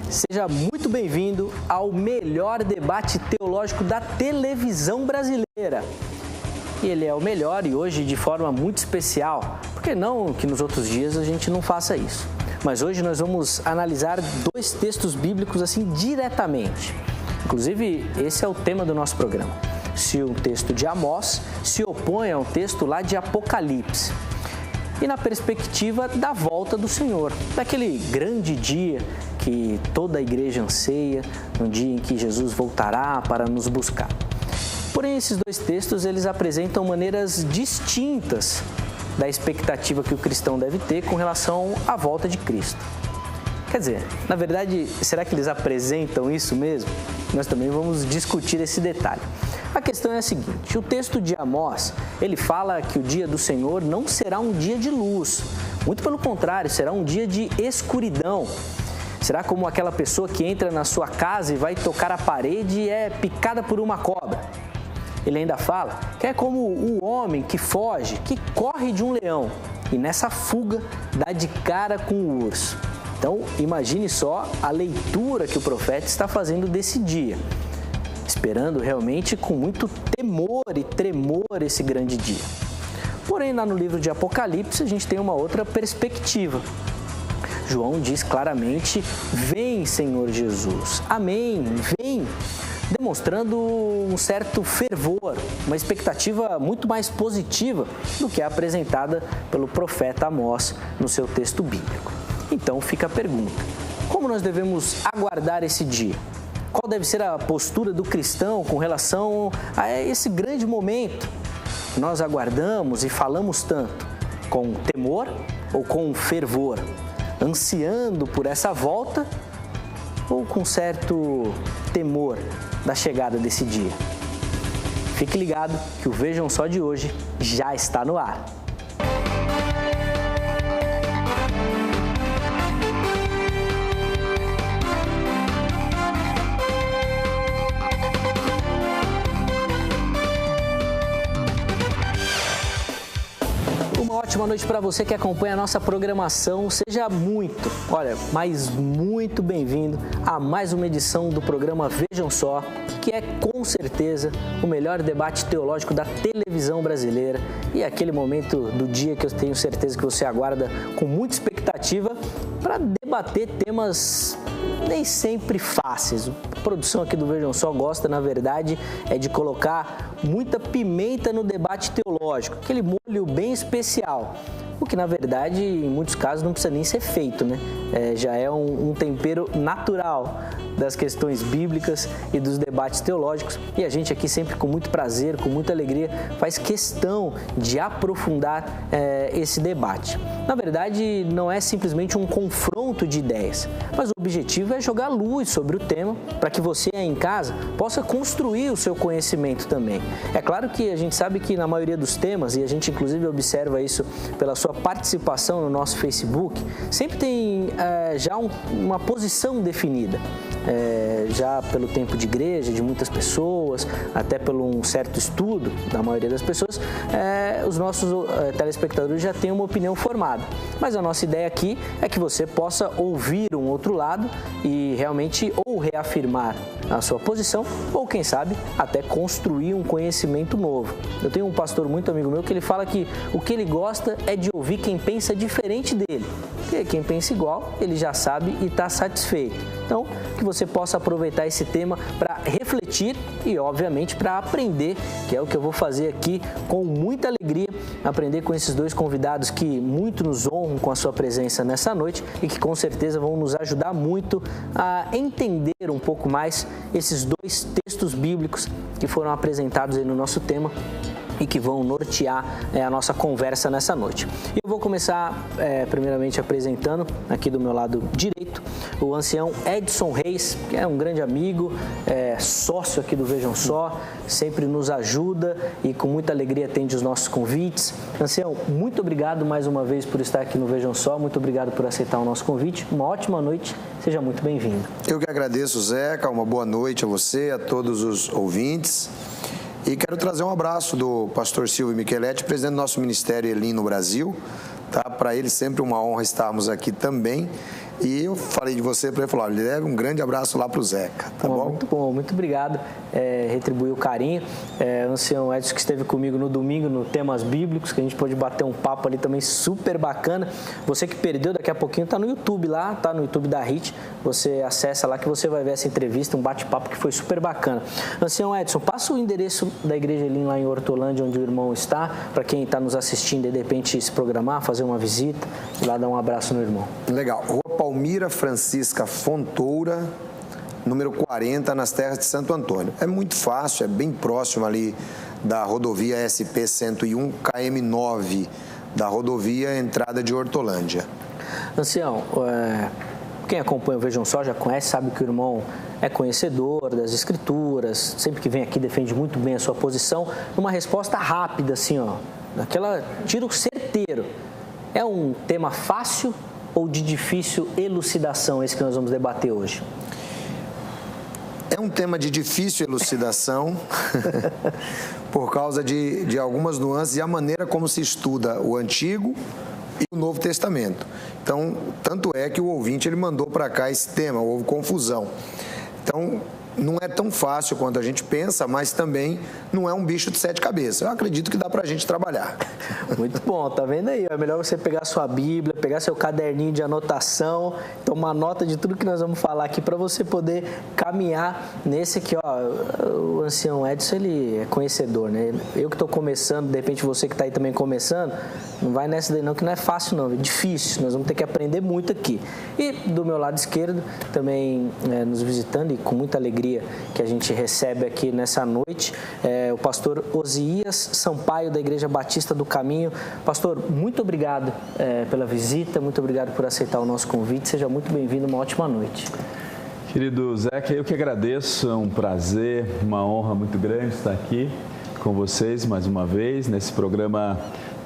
Seja muito bem-vindo ao melhor debate teológico da televisão brasileira. E ele é o melhor e hoje de forma muito especial, porque não que nos outros dias a gente não faça isso. Mas hoje nós vamos analisar dois textos bíblicos assim diretamente. Inclusive, esse é o tema do nosso programa. Se um texto de Amós se opõe a um texto lá de Apocalipse. E na perspectiva da volta do Senhor, daquele grande dia que toda a igreja anseia, no dia em que Jesus voltará para nos buscar. Porém, esses dois textos, eles apresentam maneiras distintas da expectativa que o cristão deve ter com relação à volta de Cristo. Quer dizer, na verdade, será que eles apresentam isso mesmo? Nós também vamos discutir esse detalhe. A questão é a seguinte, o texto de Amós, ele fala que o dia do Senhor não será um dia de luz. Muito pelo contrário, será um dia de escuridão. Será como aquela pessoa que entra na sua casa e vai tocar a parede e é picada por uma cobra. Ele ainda fala que é como o homem que foge, que corre de um leão e nessa fuga dá de cara com o urso. Então, imagine só a leitura que o profeta está fazendo desse dia, esperando realmente com muito temor e tremor esse grande dia. Porém, lá no livro de Apocalipse, a gente tem uma outra perspectiva. João diz claramente, vem Senhor Jesus, amém, vem, demonstrando um certo fervor, uma expectativa muito mais positiva do que a apresentada pelo profeta Amós no seu texto bíblico. Então fica a pergunta, como nós devemos aguardar esse dia? Qual deve ser a postura do cristão com relação a esse grande momento que nós aguardamos e falamos tanto? Com temor ou com fervor? Ansiando por essa volta ou com certo temor da chegada desse dia? Fique ligado que o Vejam Só de hoje já está no ar. Ótima noite para você que acompanha a nossa programação. Seja muito, mas muito bem-vindo a mais uma edição do programa Vejam Só, que é com certeza o melhor debate teológico da televisão brasileira e aquele momento do dia que eu tenho certeza que você aguarda com muita expectativa para debater temas nem sempre fáceis. A produção aqui do Vejam Só gosta, na verdade, é de colocar muita pimenta no debate teológico, aquele molho bem especial, o que, na verdade, em muitos casos não precisa nem ser feito, né? Já é um tempero natural das questões bíblicas e dos debates teológicos, e a gente aqui sempre com muito prazer, com muita alegria, faz questão de aprofundar esse debate. Na verdade, não é simplesmente um confronto de ideias, mas o objetivo é jogar luz sobre o tema para que você aí em casa possa construir o seu conhecimento também. É claro que a gente sabe que na maioria dos temas, e a gente inclusive observa isso pela sua participação no nosso Facebook, sempre tem já uma posição definida. Já pelo tempo de igreja, de muitas pessoas, até pelo um certo estudo da maioria das pessoas, os nossos telespectadores já têm uma opinião formada. Mas a nossa ideia aqui é que você possa ouvir um outro lado e realmente ou reafirmar a sua posição ou, quem sabe, até construir um conhecimento novo. Eu tenho um pastor muito amigo meu que ele fala que o que ele gosta é de ouvir quem pensa diferente dele. Porque quem pensa igual, ele já sabe e está satisfeito. Então, que você possa aproveitar esse tema para refletir e, obviamente, para aprender, que é o que eu vou fazer aqui com muita alegria, aprender com esses dois convidados que muito nos honram com a sua presença nessa noite e que com certeza vão nos ajudar muito a entender um pouco mais esses dois textos bíblicos que foram apresentados aí no nosso tema e que vão nortear a nossa conversa nessa noite. E eu vou começar primeiramente apresentando aqui do meu lado direito o ancião Edson Reis, que é um grande amigo, sócio aqui do Vejam Só, sempre nos ajuda e com muita alegria atende os nossos convites. Ancião, muito obrigado mais uma vez por estar aqui no Vejam Só, muito obrigado por aceitar o nosso convite, uma ótima noite, seja muito bem-vindo. Eu que agradeço, Zeca, uma boa noite a você, a todos os ouvintes. E quero trazer um abraço do pastor Silvio Micheletti, presidente do nosso Ministério Elim no Brasil. Tá? Para ele sempre uma honra estarmos aqui também. E eu falei de você para ele, falar, ele deve um grande abraço lá para o Zeca, tá bom? Muito bom, muito obrigado. Retribuir o carinho. O ancião Edson que esteve comigo no domingo no Temas Bíblicos, que a gente pôde bater um papo ali também super bacana. Você que perdeu, daqui a pouquinho tá no YouTube lá, tá no YouTube da HIT. Você acessa lá que você vai ver essa entrevista, um bate-papo que foi super bacana. Ancião Edson, passa o endereço da Igreja Elim lá em Hortolândia, onde o irmão está, para quem está nos assistindo e de repente se programar, fazer uma visita e lá dar um abraço no irmão. Legal. Rua Palmira Francisca Fontoura, número 40, nas terras de Santo Antônio. É muito fácil, é bem próximo ali da rodovia SP-101, KM9, da rodovia entrada de Hortolândia. Ancião, quem acompanha o Vejam Só já conhece, sabe que o irmão é conhecedor das Escrituras, sempre que vem aqui defende muito bem a sua posição, numa resposta rápida, assim, ó, daquela tiro certeiro. É um tema fácil ou de difícil elucidação esse que nós vamos debater hoje? É um tema de difícil elucidação por causa de algumas nuances e a maneira como se estuda o Antigo e o Novo Testamento. Então, tanto é que o ouvinte ele mandou para cá esse tema, houve confusão. Então, não é tão fácil quanto a gente pensa, mas também não é um bicho de 7 cabeças. Eu acredito que dá pra gente trabalhar. Muito bom, tá vendo aí? É melhor você pegar sua Bíblia, pegar seu caderninho de anotação, tomar nota de tudo que nós vamos falar aqui para você poder caminhar nesse aqui, ó. O ancião Edson, ele é conhecedor, né? Eu que estou começando, de repente você que está aí também começando, não vai nessa daí não, que não é fácil não, é difícil, nós vamos ter que aprender muito aqui. E do meu lado esquerdo, também nos visitando e com muita alegria que a gente recebe aqui nessa noite, o pastor Osias Sampaio, da Igreja Batista do Caminho. Pastor, muito obrigado pela visita, muito obrigado por aceitar o nosso convite, seja muito bem-vindo, uma ótima noite. Querido Zeca, eu que agradeço, é um prazer, uma honra muito grande estar aqui com vocês mais uma vez, nesse programa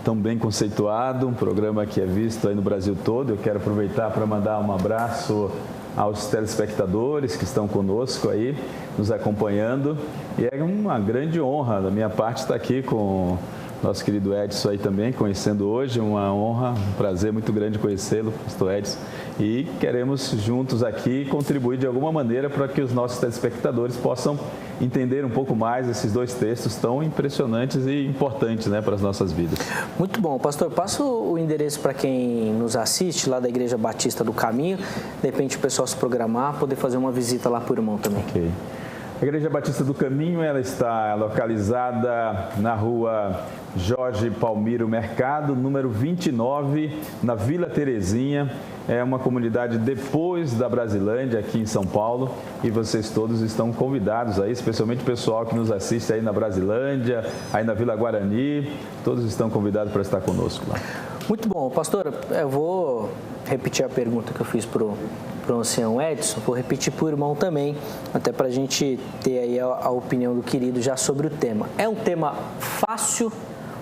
tão bem conceituado, um programa que é visto aí no Brasil todo. Eu quero aproveitar para mandar um abraço aos telespectadores que estão conosco aí, nos acompanhando. E é uma grande honra da minha parte estar aqui com nosso querido Edson aí também, conhecendo hoje. Uma honra, um prazer muito grande conhecê-lo, pastor Edson. E queremos juntos aqui contribuir de alguma maneira para que os nossos telespectadores possam entender um pouco mais esses dois textos tão impressionantes e importantes, né, para as nossas vidas. Muito bom. Pastor, passa o endereço para quem nos assiste lá da Igreja Batista do Caminho. De repente o pessoal se programar, poder fazer uma visita lá para o irmão também. Ok. A Igreja Batista do Caminho, ela está localizada na rua Jorge Palmiro Mercado, número 29, na Vila Terezinha. É uma comunidade depois da Brasilândia, aqui em São Paulo. E vocês todos estão convidados aí, especialmente o pessoal que nos assiste aí na Brasilândia, aí na Vila Guarani. Todos estão convidados para estar conosco lá. Muito bom. Pastor, eu vou repetir a pergunta que eu fiz para o ancião Edson, vou repetir para o irmão também, até para a gente ter aí a opinião do querido já sobre o tema. É um tema fácil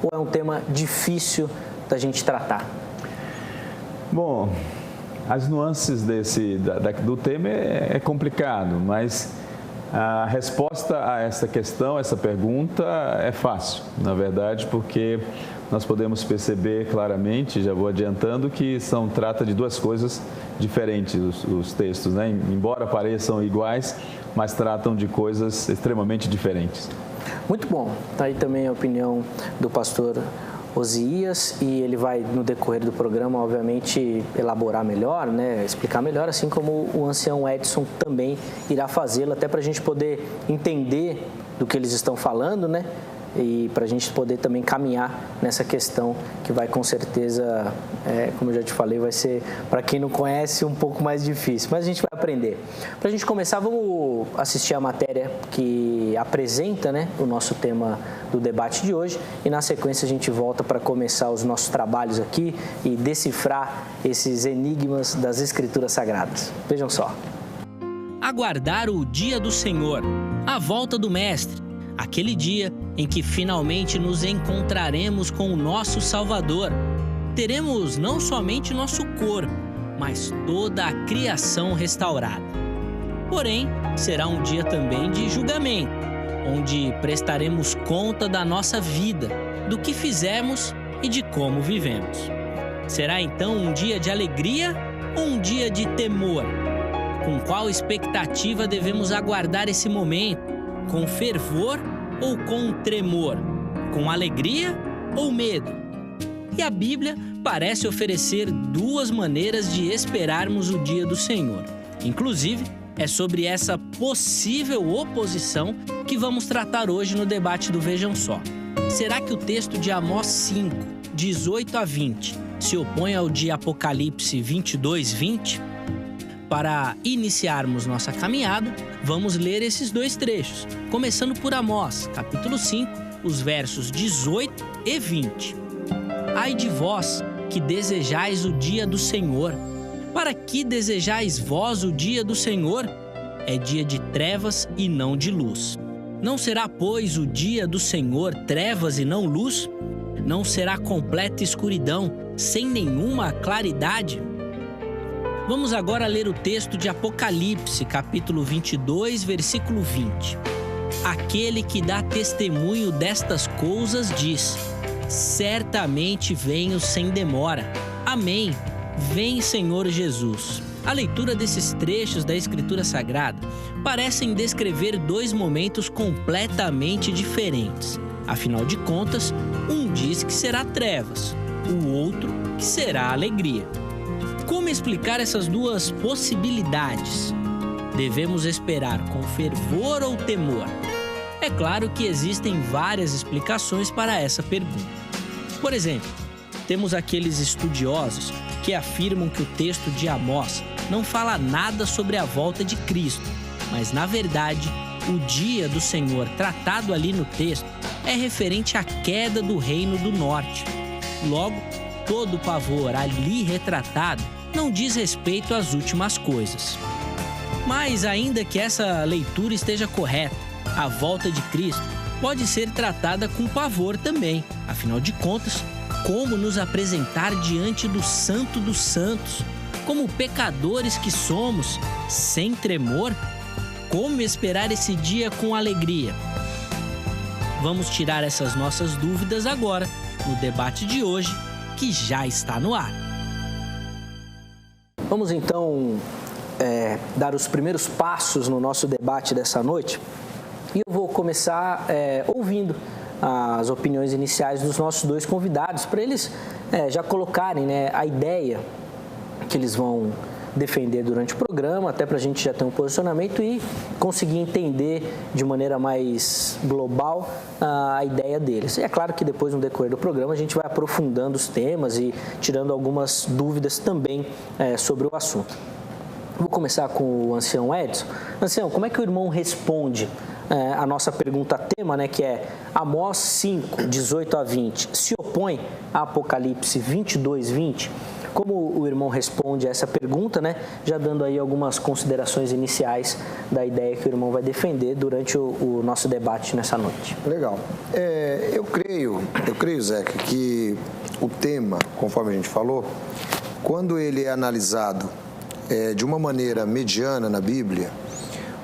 ou é um tema difícil da gente tratar? Bom, as nuances do tema é complicado, mas a resposta a essa questão, essa pergunta é fácil, na verdade, porque nós podemos perceber claramente, já vou adiantando, que trata de duas coisas diferentes os textos, né? Embora pareçam iguais, mas tratam de coisas extremamente diferentes. Muito bom. Está aí também a opinião do pastor Osias, e ele vai, no decorrer do programa, obviamente, elaborar melhor, né? Explicar melhor, assim como o ancião Edson também irá fazê-lo, até para a gente poder entender do que eles estão falando, né? E para a gente poder também caminhar nessa questão que vai, com certeza, como eu já te falei, vai ser, para quem não conhece, um pouco mais difícil, mas a gente vai aprender. Para a gente começar, vamos assistir a matéria que apresenta, né, o nosso tema do debate de hoje, e na sequência a gente volta para começar os nossos trabalhos aqui e decifrar esses enigmas das Escrituras Sagradas. Vejam só. Aguardar o dia do Senhor, a volta do Mestre, aquele dia em que finalmente nos encontraremos com o nosso Salvador. Teremos não somente nosso corpo, mas toda a criação restaurada. Porém, será um dia também de julgamento, onde prestaremos conta da nossa vida, do que fizemos e de como vivemos. Será então um dia de alegria ou um dia de temor? Com qual expectativa devemos aguardar esse momento? Com fervor ou com tremor? Com alegria ou medo? E a Bíblia parece oferecer duas maneiras de esperarmos o dia do Senhor. Inclusive, é sobre essa possível oposição que vamos tratar hoje no debate do Vejam Só. Será que o texto de Amós 5, 18 a 20, se opõe ao de Apocalipse 22, 20? Para iniciarmos nossa caminhada, vamos ler esses dois trechos, começando por Amós, capítulo 5, os versos 18 e 20. Ai de vós, que desejais o dia do Senhor. Para que desejais vós o dia do Senhor? É dia de trevas e não de luz. Não será, pois, o dia do Senhor trevas e não luz? Não será completa escuridão, sem nenhuma claridade? Vamos agora ler o texto de Apocalipse, capítulo 22, versículo 20. Aquele que dá testemunho destas coisas diz: certamente venho sem demora. Amém. Vem, Senhor Jesus. A leitura desses trechos da Escritura Sagrada parecem descrever dois momentos completamente diferentes. Afinal de contas, um diz que será trevas, o outro que será alegria. Como explicar essas duas possibilidades? Devemos esperar com fervor ou temor? É claro que existem várias explicações para essa pergunta. Por exemplo, temos aqueles estudiosos que afirmam que o texto de Amós não fala nada sobre a volta de Cristo, mas, na verdade, o dia do Senhor tratado ali no texto é referente à queda do Reino do Norte. Logo, todo o pavor ali retratado não diz respeito às últimas coisas. Mas, ainda que essa leitura esteja correta, a volta de Cristo pode ser tratada com pavor também. Afinal de contas, como nos apresentar diante do Santo dos Santos, como pecadores que somos, sem tremor? Como esperar esse dia com alegria? Vamos tirar essas nossas dúvidas agora, no debate de hoje, que já está no ar. Vamos então dar os primeiros passos no nosso debate dessa noite. E eu vou começar ouvindo as opiniões iniciais dos nossos dois convidados, para eles já colocarem a ideia que eles vão defender durante o programa, até para a gente já ter um posicionamento e conseguir entender de maneira mais global a ideia deles. E é claro que depois, no decorrer do programa, a gente vai aprofundando os temas e tirando algumas dúvidas também sobre o assunto. Vou começar com o ancião Edson. Ancião, como é que o irmão responde a nossa pergunta tema, que é Amós 5, 18 a 20, se opõe a Apocalipse 22, 20? Como o irmão responde a essa pergunta, já dando aí algumas considerações iniciais da ideia que o irmão vai defender durante o nosso debate nessa noite. Legal. Eu creio, Zeca, que o tema, conforme a gente falou, quando ele é analisado de uma maneira mediana na Bíblia,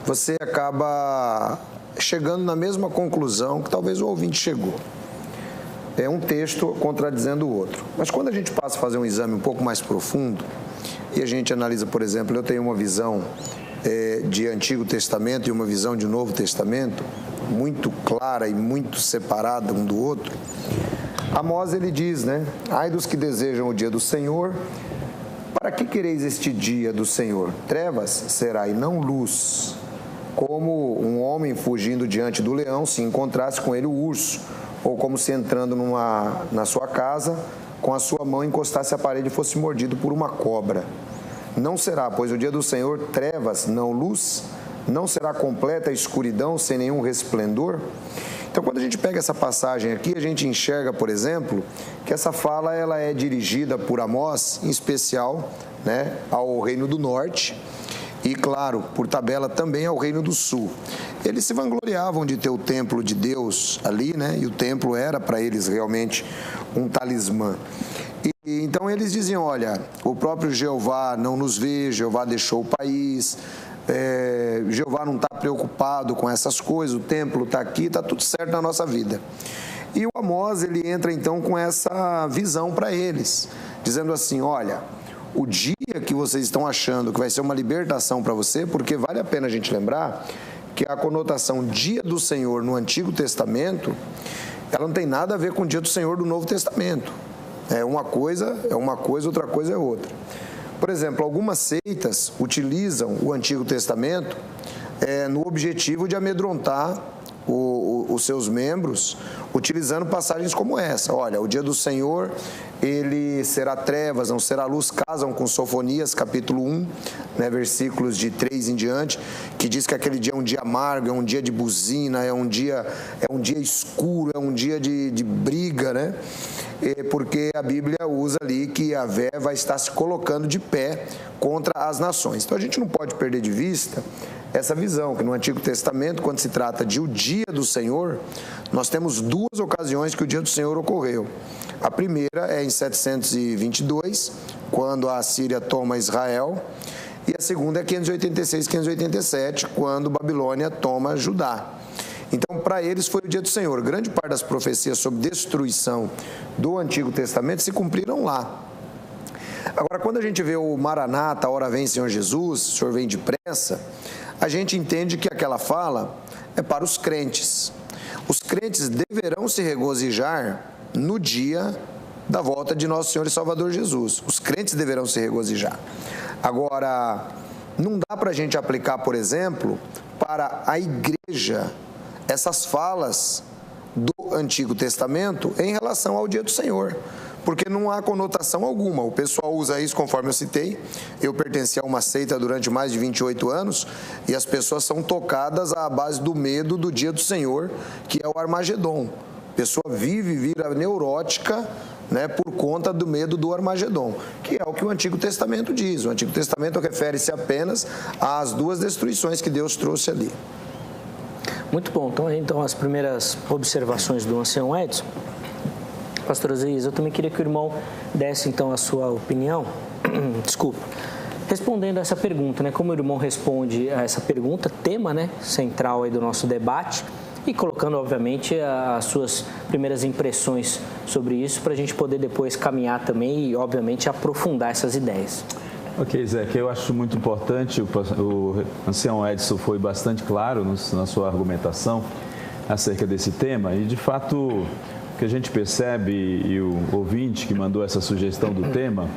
você acaba chegando na mesma conclusão que talvez o ouvinte chegou. É um texto contradizendo o outro. Mas quando a gente passa a fazer um exame um pouco mais profundo, e a gente analisa, por exemplo, eu tenho uma visão de Antigo Testamento e uma visão de Novo Testamento, muito clara e muito separada um do outro, Amós ele diz, ai dos que desejam o dia do Senhor, para que quereis este dia do Senhor? Trevas será e não luz. Como um homem fugindo diante do leão se encontrasse com ele o urso, ou como se entrando na sua casa, com a sua mão encostasse à parede e fosse mordido por uma cobra. Não será, pois o dia do Senhor, trevas, não luz, não será completa a escuridão sem nenhum resplendor. Então, quando a gente pega essa passagem aqui, a gente enxerga, por exemplo, que essa fala ela é dirigida por Amós, em especial, ao Reino do Norte, e, claro, por tabela também ao Reino do Sul. Eles se vangloriavam de ter o templo de Deus ali, e o templo era para eles realmente um talismã. E então eles diziam, olha, o próprio Jeová não nos vê, Jeová deixou o país, Jeová não está preocupado com essas coisas, o templo está aqui, está tudo certo na nossa vida. E o Amós, ele entra então com essa visão para eles, dizendo assim, olha, o dia que vocês estão achando que vai ser uma libertação para você, porque vale a pena a gente lembrar que a conotação dia do Senhor no Antigo Testamento, ela não tem nada a ver com o dia do Senhor do Novo Testamento. Uma coisa, outra coisa é outra. Por exemplo, algumas seitas utilizam o Antigo Testamento no objetivo de amedrontar os seus membros, utilizando passagens como essa. Olha, o dia do Senhor, ele será trevas, não será luz, casam com Sofonias, capítulo 1, né, versículos de 3 em diante, que diz que aquele dia é um dia amargo, é um dia de buzina, é um dia escuro, é um dia de briga, né? Porque a Bíblia usa ali que Yahvé vai estar se colocando de pé contra as nações. Então a gente não pode perder de vista essa visão, que no Antigo Testamento, quando se trata de o dia do Senhor, nós temos duas ocasiões que o dia do Senhor ocorreu. A primeira é em 722, quando a Assíria toma Israel, e a segunda é 586, 587, quando Babilônia toma Judá. Então, para eles foi o dia do Senhor. Grande parte das profecias sobre destruição do Antigo Testamento se cumpriram lá. Agora, quando a gente vê o Maranata, a hora vem Senhor Jesus, o Senhor vem depressa, a gente entende que aquela fala é para os crentes. Os crentes deverão se regozijar no dia da volta de nosso Senhor e Salvador Jesus. Os crentes deverão se regozijar. Agora, não dá para a gente aplicar, por exemplo, para a igreja essas falas do Antigo Testamento em relação ao dia do Senhor, porque não há conotação alguma. O pessoal usa isso, conforme eu citei. Eu pertenci a uma seita durante mais de 28 anos e as pessoas são tocadas à base do medo do dia do Senhor, que é o Armagedon. A pessoa vira neurótica, né, por conta do medo do Armagedon, que é o que o Antigo Testamento diz. O Antigo Testamento refere-se apenas às duas destruições que Deus trouxe ali. Muito bom. Então as primeiras observações do ancião Edson. Pastor Oséias, eu também queria que o irmão desse então a sua opinião, desculpa, respondendo a essa pergunta, né? Como o irmão responde a essa pergunta, tema, né, central aí do nosso debate, e colocando, obviamente, as suas primeiras impressões sobre isso, para a gente poder depois caminhar também e, obviamente, aprofundar essas ideias. Ok, Zé, que eu acho muito importante, o ancião Edson foi bastante claro na sua argumentação acerca desse tema, e de fato o que a gente percebe, e o ouvinte que mandou essa sugestão do tema,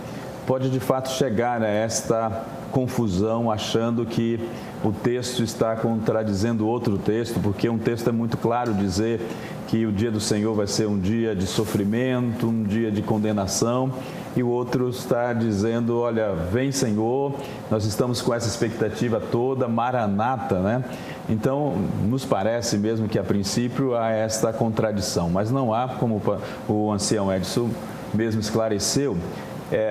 pode de fato chegar a esta confusão achando que o texto está contradizendo outro texto, porque um texto é muito claro dizer que o dia do Senhor vai ser um dia de sofrimento, um dia de condenação, e o outro está dizendo, olha, vem Senhor, nós estamos com essa expectativa toda, Maranata, né? Então, nos parece mesmo que a princípio há esta contradição, mas não há, como o ancião Edson mesmo esclareceu,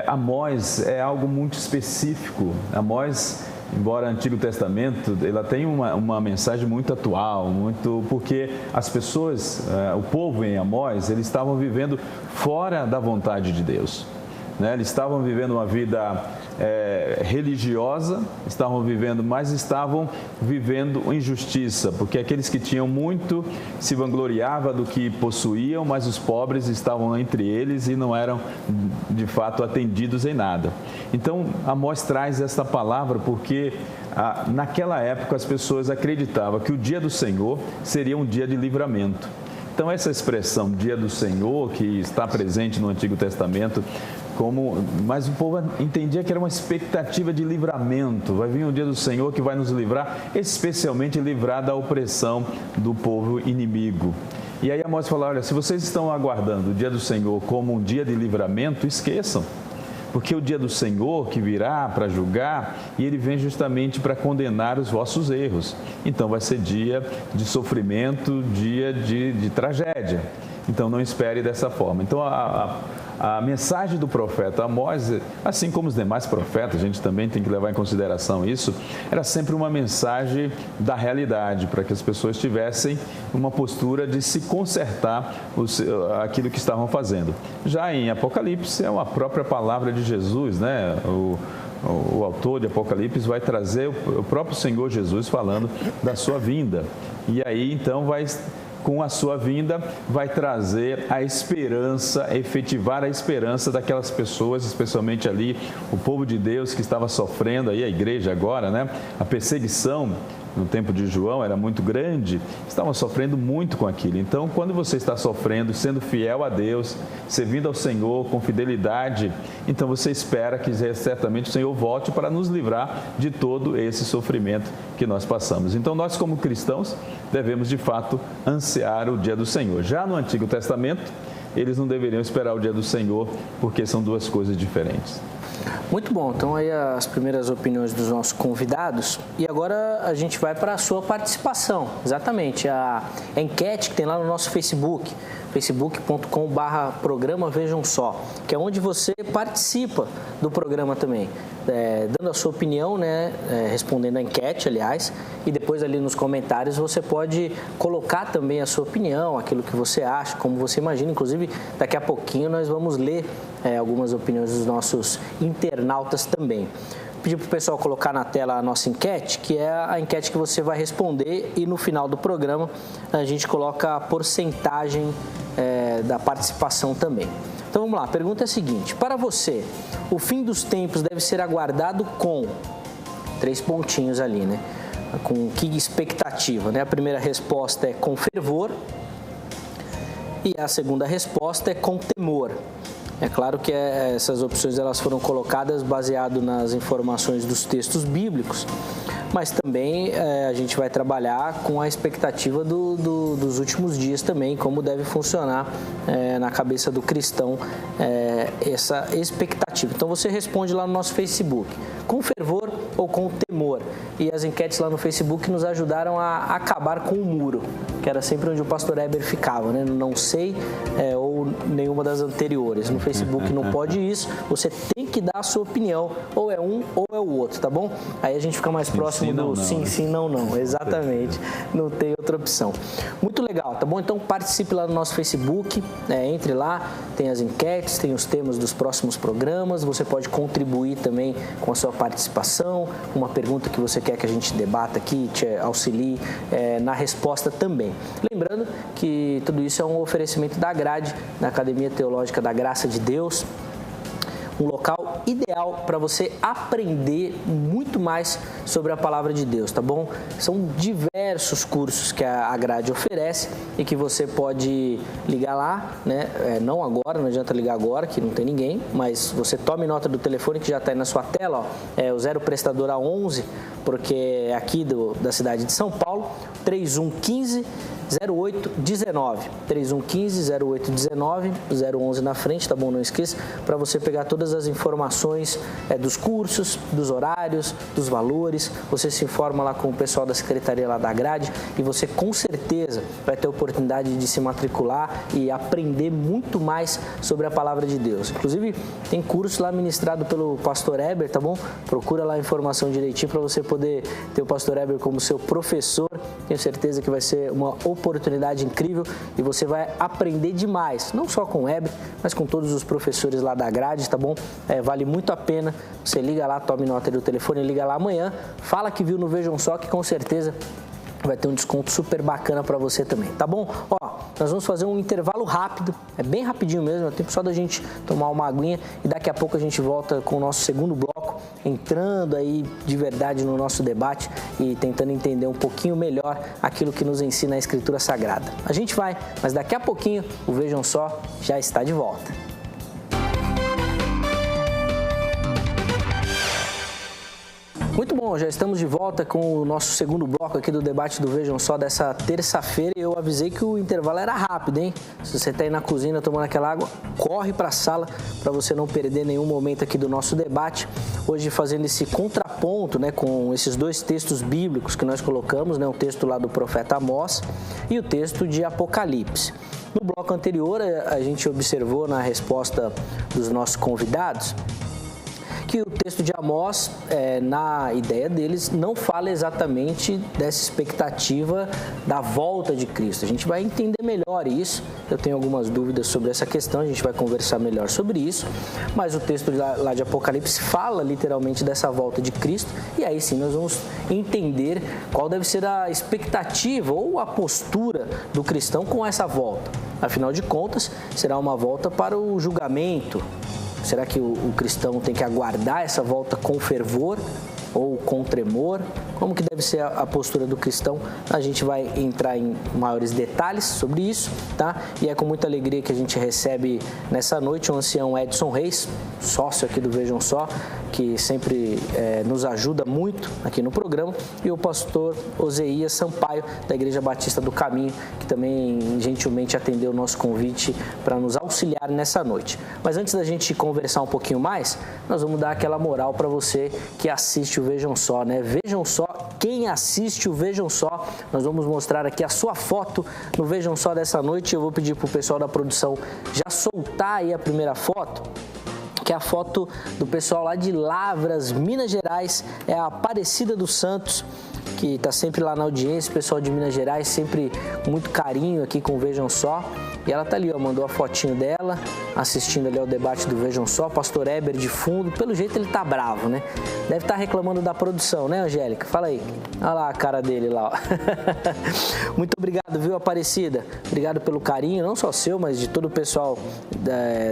Amós é algo muito específico. Amós, embora Antigo Testamento, ela tem uma mensagem muito atual, porque as pessoas, o povo em Amós, eles estavam vivendo fora da vontade de Deus, né? Eles estavam vivendo uma vida religiosa, mas estavam vivendo injustiça, porque aqueles que tinham muito se vangloriavam do que possuíam, mas os pobres estavam entre eles e não eram de fato atendidos em nada. Então, Amós traz essa palavra porque naquela época as pessoas acreditavam que o dia do Senhor seria um dia de livramento. Então, essa expressão dia do Senhor, que está presente no Antigo Testamento, mas o povo entendia que era uma expectativa de livramento. Vai vir o dia do Senhor que vai nos livrar, especialmente livrar da opressão do povo inimigo. E aí Amós fala, olha, se vocês estão aguardando o dia do Senhor como um dia de livramento, esqueçam. Porque o dia do Senhor que virá para julgar, e ele vem justamente para condenar os vossos erros. Então vai ser dia de sofrimento, dia de tragédia. Então não espere dessa forma. Então a mensagem do profeta Amós, assim como os demais profetas, a gente também tem que levar em consideração isso, era sempre uma mensagem da realidade, para que as pessoas tivessem uma postura de se consertar aquilo que estavam fazendo. Já em Apocalipse é uma própria palavra de Jesus, né? O autor de Apocalipse vai trazer o próprio Senhor Jesus falando da sua vinda. E aí então vai com a sua vinda, vai trazer a esperança, efetivar a esperança daquelas pessoas, especialmente ali o povo de Deus que estava sofrendo, aí a igreja agora, né? A perseguição no tempo de João era muito grande, estavam sofrendo muito com aquilo. Então, quando você está sofrendo, sendo fiel a Deus, servindo ao Senhor com fidelidade, então você espera que certamente o Senhor volte para nos livrar de todo esse sofrimento que nós passamos. Então, nós como cristãos devemos de fato ansiar o dia do Senhor. Já no Antigo Testamento, eles não deveriam esperar o dia do Senhor, porque são duas coisas diferentes. Muito bom, então aí as primeiras opiniões dos nossos convidados e agora a gente vai para a sua participação, exatamente, a enquete que tem lá no nosso Facebook, facebook.com/programa Vejam Só, que é onde você participa do programa também, dando a sua opinião, né, respondendo a enquete, aliás, e depois ali nos comentários você pode colocar também a sua opinião, aquilo que você acha, como você imagina, inclusive daqui a pouquinho nós vamos ler algumas opiniões dos nossos internautas também. Pedir para o pessoal colocar na tela a nossa enquete, que é a enquete que você vai responder e no final do programa a gente coloca a porcentagem da participação também. Então vamos lá, a pergunta é a seguinte: para você, o fim dos tempos deve ser aguardado com 3 pontinhos ali, né? Com que expectativa, né? A primeira resposta é com fervor e a segunda resposta é com temor. É claro que essas opções elas foram colocadas baseado nas informações dos textos bíblicos, mas também a gente vai trabalhar com a expectativa dos últimos dias também, como deve funcionar na cabeça do cristão essa expectativa. Então você responde lá no nosso Facebook, com fervor ou com temor. E as enquetes lá no Facebook nos ajudaram a acabar com o muro, que era sempre onde o pastor Heber ficava, né? Não sei ou nenhuma das anteriores. No Facebook não pode isso, você tem que dar a sua opinião, ou é um ou é o outro, tá bom? Aí a gente fica mais próximo do sim, sim, não, não. Exatamente, não tem outra opção. Muito legal, tá bom? Então participe lá no nosso Facebook, entre lá, tem as enquetes, tem os temas dos próximos programas, você pode contribuir também com a sua participação, uma pergunta que você quer que a gente debata aqui, te auxilie na resposta também. Lembrando que tudo isso é um oferecimento da grade, da Academia Teológica da Graça de Deus, um local ideal para você aprender muito mais sobre a palavra de Deus, tá bom? São diversos cursos que a grade oferece e que você pode ligar lá, né? Não agora, não adianta ligar agora, que não tem ninguém, mas você tome nota do telefone que já está aí na sua tela, ó, o 0 prestadora 11, porque é aqui da cidade de São Paulo, 3115 0819, 3115 0819, 011 na frente, tá bom? Não esqueça, para você pegar todas as informações dos cursos, dos horários, dos valores. Você se informa lá com o pessoal da secretaria lá da grade e você com certeza vai ter a oportunidade de se matricular e aprender muito mais sobre a palavra de Deus. Inclusive, tem curso lá ministrado pelo pastor Heber, tá bom? Procura lá a informação direitinho para você poder ter o pastor Heber como seu professor. Tenho certeza que vai ser uma oportunidade incrível e você vai aprender demais, não só com o Heber, mas com todos os professores lá da grade, tá bom? Vale muito a pena, você liga lá, tome nota do telefone, liga lá amanhã, fala que viu no Vejam Só, que com certeza vai ter um desconto super bacana para você também, tá bom? Ó, nós vamos fazer um intervalo rápido, é bem rapidinho mesmo, é tempo só da gente tomar uma aguinha e daqui a pouco a gente volta com o nosso segundo bloco, entrando aí de verdade no nosso debate e tentando entender um pouquinho melhor aquilo que nos ensina a Escritura Sagrada. A gente vai, mas daqui a pouquinho o Vejam Só já está de volta. Muito bom, já estamos de volta com o nosso segundo bloco aqui do debate do Vejam Só dessa terça-feira. Eu avisei que o intervalo era rápido, hein? Se você está aí na cozinha tomando aquela água, corre para a sala para você não perder nenhum momento aqui do nosso debate. Hoje fazendo esse contraponto, né, com esses dois textos bíblicos que nós colocamos, né, o texto lá do profeta Amós e o texto de Apocalipse. No bloco anterior, a gente observou na resposta dos nossos convidados que o texto de Amós, na ideia deles, não fala exatamente dessa expectativa da volta de Cristo. A gente vai entender melhor isso. Eu tenho algumas dúvidas sobre essa questão, a gente vai conversar melhor sobre isso. Mas o texto lá de Apocalipse fala literalmente dessa volta de Cristo, e aí sim nós vamos entender qual deve ser a expectativa ou a postura do cristão com essa volta. Afinal de contas, será uma volta para o julgamento. Será que o cristão tem que aguardar essa volta com fervor ou com tremor? Como que deve ser a postura do cristão? A gente vai entrar em maiores detalhes sobre isso, tá? E é com muita alegria que a gente recebe nessa noite o ancião Edson Reis, sócio aqui do Vejam Só, que sempre nos ajuda muito aqui no programa, e o pastor Oseias Sampaio, da Igreja Batista do Caminho, que também gentilmente atendeu o nosso convite para nos auxiliar nessa noite. Mas antes da gente conversar um pouquinho mais, nós vamos dar aquela moral para você que assiste o Vejam Só, né? Vejam Só, quem assiste o Vejam Só, nós vamos mostrar aqui a sua foto no Vejam Só dessa noite. Eu vou pedir para o pessoal da produção já soltar aí a primeira foto, que é a foto do pessoal lá de Lavras, Minas Gerais, é a Aparecida dos Santos, que está sempre lá na audiência, o pessoal de Minas Gerais, sempre com muito carinho aqui com o Vejam Só. E ela tá ali, ó, mandou a fotinho dela, assistindo ali ao debate do Vejam Só, pastor Eber de fundo. Pelo jeito ele tá bravo, né? Deve estar reclamando da produção, né, Angélica? Fala aí. Olha lá a cara dele lá, ó. Muito obrigado, viu, Aparecida? Obrigado pelo carinho, não só seu, mas de todo o pessoal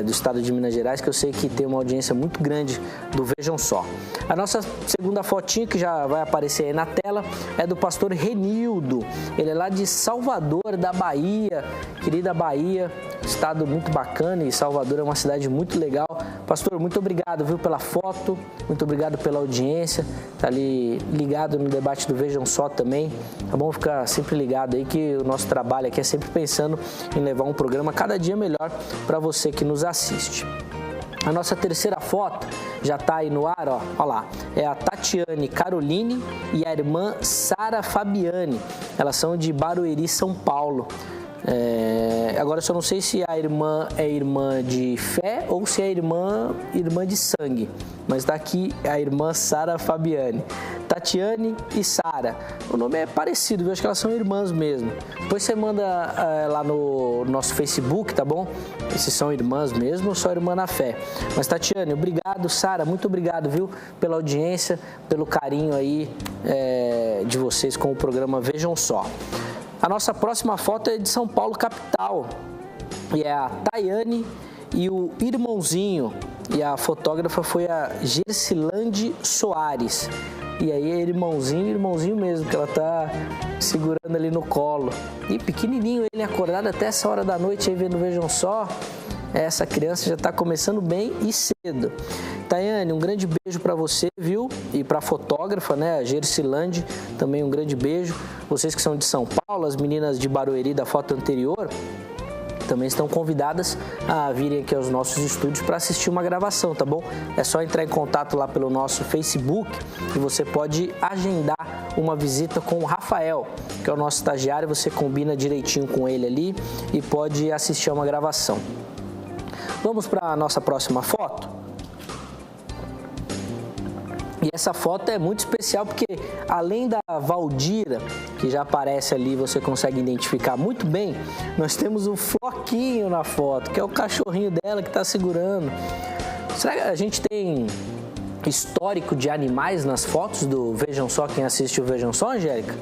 do estado de Minas Gerais, que eu sei que tem uma audiência muito grande do Vejam Só. A nossa segunda fotinha, que já vai aparecer aí na tela, é do pastor Renildo. Ele é lá de Salvador, da Bahia, querida Bahia, estado muito bacana, e Salvador é uma cidade muito legal. Pastor, muito obrigado, viu, pela foto, muito obrigado pela audiência, tá ali ligado no debate do Vejam Só também. Tá bom ficar sempre ligado aí, que o nosso trabalho aqui é sempre pensando em levar um programa cada dia melhor para você que nos assiste. A nossa terceira foto já está aí no ar, ó. Olha lá, é a Tatiane Caroline e a irmã Sara Fabiane. Elas são de Barueri, São Paulo. Agora eu só não sei se a irmã é irmã de fé ou se é irmã de sangue, mas está aqui a irmã Sara Fabiane. Tatiane e Sara, o nome é parecido, eu acho que elas são irmãs mesmo. Depois você manda lá no nosso Facebook, tá bom? Se são irmãs mesmo ou só irmã na fé. Mas Tatiane, obrigado. Sara, muito obrigado, viu, pela audiência, pelo carinho aí de vocês com o programa Vejam Só. A nossa próxima foto é de São Paulo, capital, e é a Tayane e o irmãozinho, e a fotógrafa foi a Gersilande Soares. E aí é irmãozinho mesmo, que ela tá segurando ali no colo. E pequenininho, ele acordado até essa hora da noite aí vendo Vejam Só. Essa criança já está começando bem e cedo. Tayane, um grande beijo para você, viu? E para a fotógrafa, né, a Gersilande, também um grande beijo. Vocês que são de São Paulo, as meninas de Barueri da foto anterior, também estão convidadas a virem aqui aos nossos estúdios para assistir uma gravação, tá bom? É só entrar em contato lá pelo nosso Facebook e você pode agendar uma visita com o Rafael, que é o nosso estagiário. Você combina direitinho com ele ali e pode assistir a uma gravação. Vamos para a nossa próxima foto. E essa foto é muito especial porque, além da Valdira, que já aparece ali, você consegue identificar muito bem, nós temos o Floquinho na foto, que é o cachorrinho dela que está segurando. Será que a gente tem histórico de animais nas fotos do Vejam Só, quem assiste o Vejam Só, Angélica?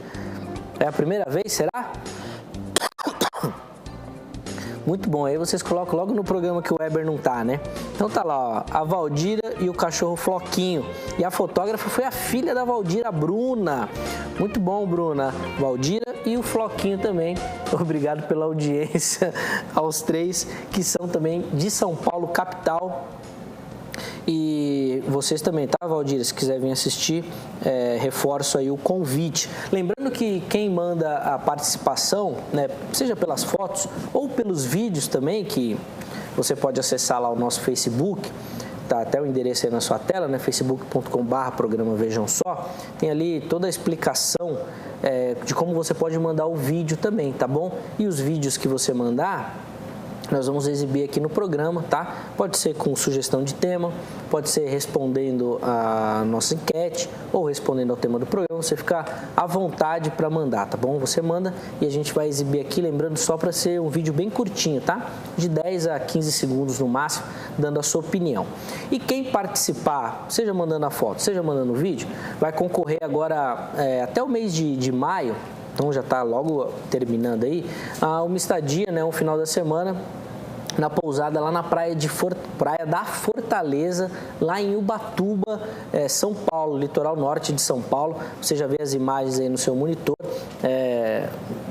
É a primeira vez, será? Muito bom, aí vocês colocam logo no programa que o Weber não tá, né? Então tá lá, ó, a Valdira e o cachorro Floquinho. E a fotógrafa foi a filha da Valdira, a Bruna. Muito bom, Bruna. Valdira e o Floquinho também. Obrigado pela audiência aos três que são também de São Paulo, capital. E vocês também, tá, Valdira? Se quiser vir assistir, reforço aí o convite. Lembrando que quem manda a participação, né, seja pelas fotos ou pelos vídeos também, que você pode acessar lá o nosso Facebook, tá até o endereço aí na sua tela, né, facebook.com/programa Vejam Só, tem ali toda a explicação de como você pode mandar o vídeo também, tá bom? E os vídeos que você mandar, nós vamos exibir aqui no programa, tá? Pode ser com sugestão de tema, pode ser respondendo a nossa enquete ou respondendo ao tema do programa. Você fica à vontade para mandar, tá bom? Você manda e a gente vai exibir aqui, lembrando só para ser um vídeo bem curtinho, tá? De 10 a 15 segundos no máximo, dando a sua opinião. E quem participar, seja mandando a foto, seja mandando o vídeo, vai concorrer agora até o mês de maio. Então já está logo terminando aí, uma estadia, né, um final da semana, na pousada lá na praia da Fortaleza, lá em Ubatuba, São Paulo, litoral norte de São Paulo. Você já vê as imagens aí no seu monitor,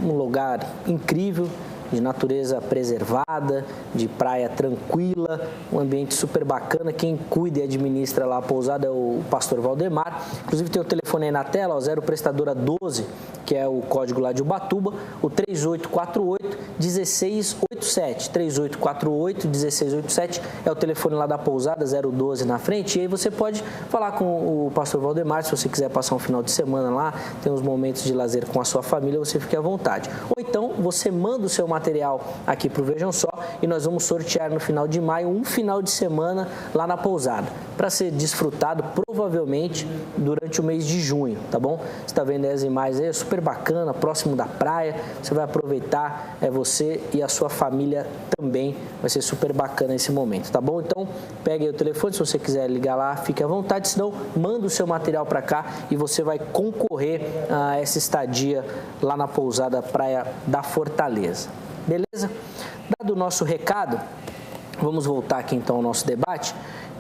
um lugar incrível, de natureza preservada, de praia tranquila, um ambiente super bacana. Quem cuida e administra lá a pousada é o pastor Valdemar. Inclusive tem o telefone aí na tela, 0 prestadora 12, que é o código lá de Ubatuba, o 3848-1687. 3848-1687 é o telefone lá da pousada, 012 na frente. E aí você pode falar com o pastor Valdemar, se você quiser passar um final de semana lá, tem uns momentos de lazer com a sua família, você fique à vontade. Ou então você manda o seu material aqui para o Vejam Só e nós vamos sortear no final de maio um final de semana lá na pousada, para ser desfrutado provavelmente durante o mês de junho, tá bom? Você está vendo aí as imagens aí, é super bacana, próximo da praia, você vai aproveitar, você e a sua família também, vai ser super bacana esse momento, tá bom? Então, pegue aí o telefone, se você quiser ligar lá, fique à vontade, senão manda o seu material para cá e você vai concorrer a essa estadia lá na pousada Praia da Fortaleza. Beleza? Dado o nosso recado, vamos voltar aqui então ao nosso debate